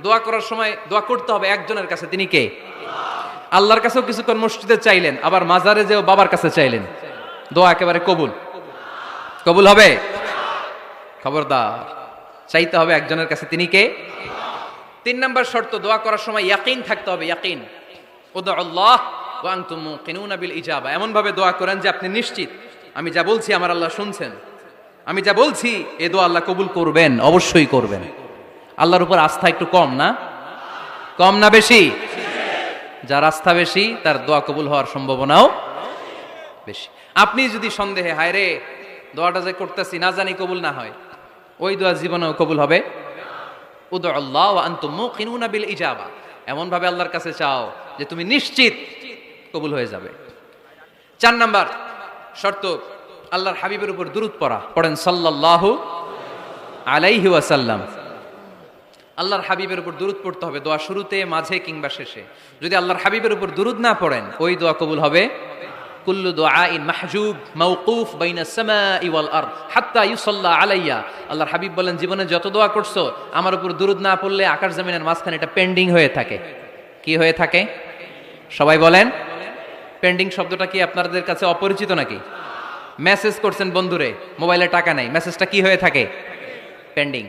দোয়া করার সময় দোয়া করতে হবে একজনের কাছে, তিনি কে? আল্লাহর কাছেও কিছুক্ষণ মসজিদে চাইলেন, আবার মাজারে যেও বাবার কাছে চাইলেন, দোয়া একেবারে কবুল। কবুল হবে? খবরদার, চাইতে হবে একজনের কাছে, তিনি কে? 3 নাম্বার শর্ত, দোয়া করার সময় ইয়াকিন থাকতে হবে। ইয়াকিন, উদউল্লাহ ওয়া আনতুম মুকিনুনা বিল ইজাবা। এমন ভাবে দোয়া করেন যে আপনি নিশ্চিত, আমি যা বলছি আমার আল্লাহ শুনছেন, আমি যা বলছি এ দোয়া আল্লাহ কবুল করবেন, অবশ্যই করবেন। আল্লাহর উপর আস্থা একটু কম না? কম না বেশি? যার আস্থা বেশি তার দোয়া কবুল হওয়ার সম্ভাবনাও বেশি। আপনি যদি সন্দেহে, হায় রে দোয়াটা যে করতেছি না জানি কবুল না হয়, ওই দোয়া জীবনেও কবুল হবে। উদউল্লাহ ওয়া আনতুম মুকিনুনা বিল ইজাবা, এমন ভাবে আল্লাহর কাছে চাও যে তুমি নিশ্চিত কবুল হয়ে যাবে। 4 নাম্বার শর্ত, আল্লাহর হাবিবের উপর দুরূদ পড়া। পড়েন সাল্লাল্লাহু আলাইহি ওয়াসাল্লাম। আল্লাহর হাবিবের উপর দুরূদ পড়তে হবে দোয়া শুরুতে, মাঝে কিংবা শেষে। যদি আল্লাহর হাবিবের উপর দুরূদ না পড়েন, ওই দোয়া কবুল হবে। কুল্লু দুআইন মাহজুব মাওকুফ বাইনা সামাই ওয়াল আরদ হাত্তা ইউসাল্লা আলাইয়া। আল্লাহর হাবিব বলেন, জীবনে যত দোয়া করছো আমার উপর দুরূদ না পড়লে আকাশ জমিনের মাঝখানে এটা পেন্ডিং হয়ে থাকে। কি হয়ে থাকে? সবাই বলেন। পেন্ডিং শব্দটা কি আপনাদের কাছে অপরিচিত নাকি? মেসেজ করছেন বন্ধুরে, মোবাইলে টাকা নাই, মেসেজটা কি হয়ে থাকে? পেন্ডিং।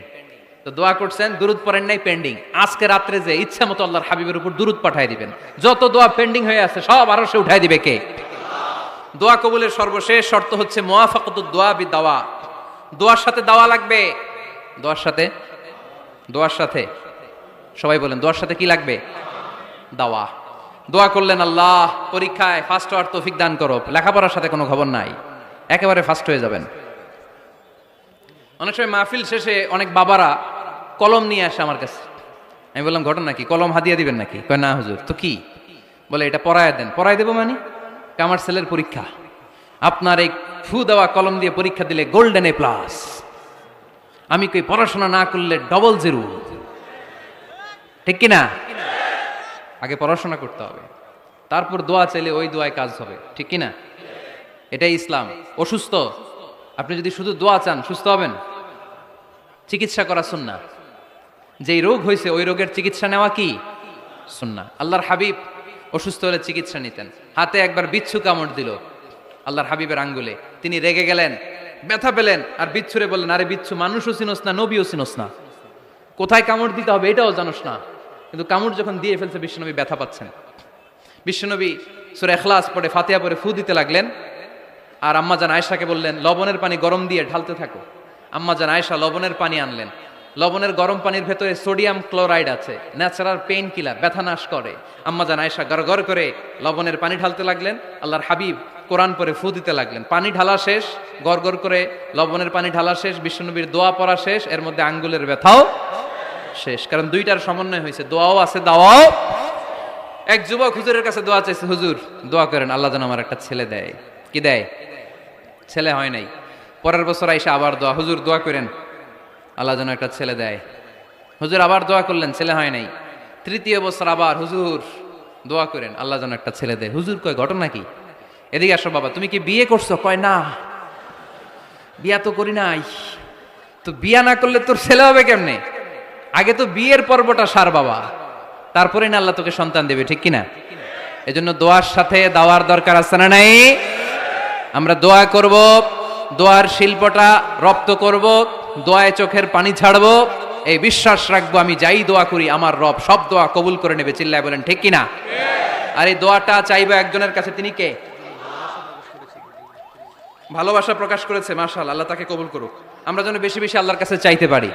তো দোয়া করছেন, দুরূদ পড়েন নাই, পেন্ডিং। আজকে রাত্রে যে ইচ্ছা মতো আল্লাহর হাবিবের উপর দুরূদ পাঠিয়ে দিবেন, যত দোয়া পেন্ডিং হয়ে আছে সব আরশে উঠাই দিবে কে? দোয়া কবুলের সর্বশেষ শর্ত হচ্ছে মুওয়াফাকাতুদ দোয়া বিদাওয়া। দোয়ার সাথে দাওয়া লাগবে। দোয়ার সাথে সবাই বলেন, দোয়ার সাথে কি লাগবে? দাওয়া। দোয়া করলেন, আল্লাহ পরীক্ষায় ফার্স্ট হওয়ার তৌফিক দান করো, লেখাপড়ার সাথে কোনো খবর নাই, একেবারে ফার্স্ট হয়ে যাবেন। অনেক সময় মাহফিল শেষে অনেক বাবারা কলম নিয়ে আসে আমার কাছে। আমি বললাম, ঘটনা কি? কলম হাদিয়া দিবেন নাকি? কয় না হুজুর। তো কি? বলে, এটা পড়ায় দেন। পড়ায় দেবো মানে? আমার ছেলের পরীক্ষা, আপনার এই ফু দেওয়া কলম দিয়ে পরীক্ষা দিলে গোল্ডেন A+। আমি কই পড়াশোনা না করলে ডবল জিরো, ঠিক কিনা? আগে পড়াশোনা করতে হবে, তারপর দোয়া চাইলে ওই দোয়ায় কাজ হবে, ঠিক কিনা? এটাই ইসলাম। অসুস্থ, আপনি যদি শুধু দোয়া চান সুস্থ হবেন? চিকিৎসা করা সুন্নাহ। যেই রোগ হয়েছে ওই রোগের চিকিৎসা নেওয়া কি সুন্নাহ। আল্লাহর হাবিব অসুস্থ হলে চিকিৎসা নিতেন। হাতে একবার বিচ্ছু কামড় দিল আল্লাহর হাবিবের আঙ্গুলে, তিনি রেগে গেলেন, ব্যথা পেলেন, আর বিচ্ছুরে বললেন, আরে বিচ্ছু, মানুষও চিনোস না, নবীও চিনোস না, কোথায় কামড় দিতে হবে এটাও জানোস না। কিন্তু কামড় যখন দিয়ে ফেলছে বিশ্বনবী ব্যথা পাচ্ছেন। বিশ্বনবী সূরা ইখলাস পড়ে ফাতিহা পড়ে ফু দিতে লাগলেন, আর আম্মাজান আয়েশাকে বললেন লবণের পানি গরম দিয়ে ঢালতে থাকো। আম্মাজান আয়েশা লবণের পানি আনলেন। লবণের গরম পানির ভেতরে সোডিয়াম ক্লোরাইড আছে, ন্যাচারাল পেইন কিলার, ব্যথা নাশ করে। আম্মাজান আয়েশা গড়গড় করে লবণের পানি ঢালতে লাগলেন, আল্লাহর হাবিব কোরআন পড়ে ফু দিতে লাগলেন। পানি ঢালা শেষ, গড়গড় করে লবণের পানি ঢালা শেষ, বিশ্বনবীর দোয়া পড়া শেষ, এর মধ্যে আঙ্গুলের ব্যথাও শেষ। কারণ দুইটার সমন্বয় হয়েছে, দোয়াও আছে দাওয়াও। এক যুবক হুজুরের কাছে দোয়া চাইছে, হুজুর দোয়া করেন আল্লাহ যেন আমার একটা ছেলে দেয়। কি দেয়? ছেলে হয় নাই। পরের বছর আইসা আবার দোয়া, হুজুর দোয়া করেন আল্লাহ যেন একটা ছেলে দেয়। হুজুর আবার দোয়া করলেন, ছেলে হয় নাই। তৃতীয় বছর আবার, হুজুর দোয়া করেন আল্লাহ যেন একটা ছেলে দেয়। হুজুর কয় ঘটনা কি? এদিকে আসো বাবা, তুমি কি বিয়ে করছো? কয় না, বিয়া তো করি নাই। তো বিয়া না করলে তোর ছেলে হবে কেমনে? আগে তো বিয়ের পর্বটা সার বাবা, তারপরে না আল্লাহ তোকে সন্তান দেবে, ঠিক কিনা? এজন্য দোয়ার সাথে দাওয়ার দরকার আছে না নাই? আমরা দোয়া করব, দোয়ার শিল্পটা রপ্ত করব, দোয়ায় চোখের পানি ছাড়বো, এই বিশ্বাস রাখবো আমি যাই দোয়া করি আমার রব সব দোয়া কবুল করে নেবে। চিল্লায় বলেন ঠিক কিনা? আর এই দোয়াটা চাইবো একজনের কাছে, তিনি কে? ভালোবাসা প্রকাশ করেছে, মাশাআল্লাহ, আল্লাহ তাকে কবুল করুক। আমরা যেন বেশি বেশি আল্লাহর কাছে চাইতে পারি।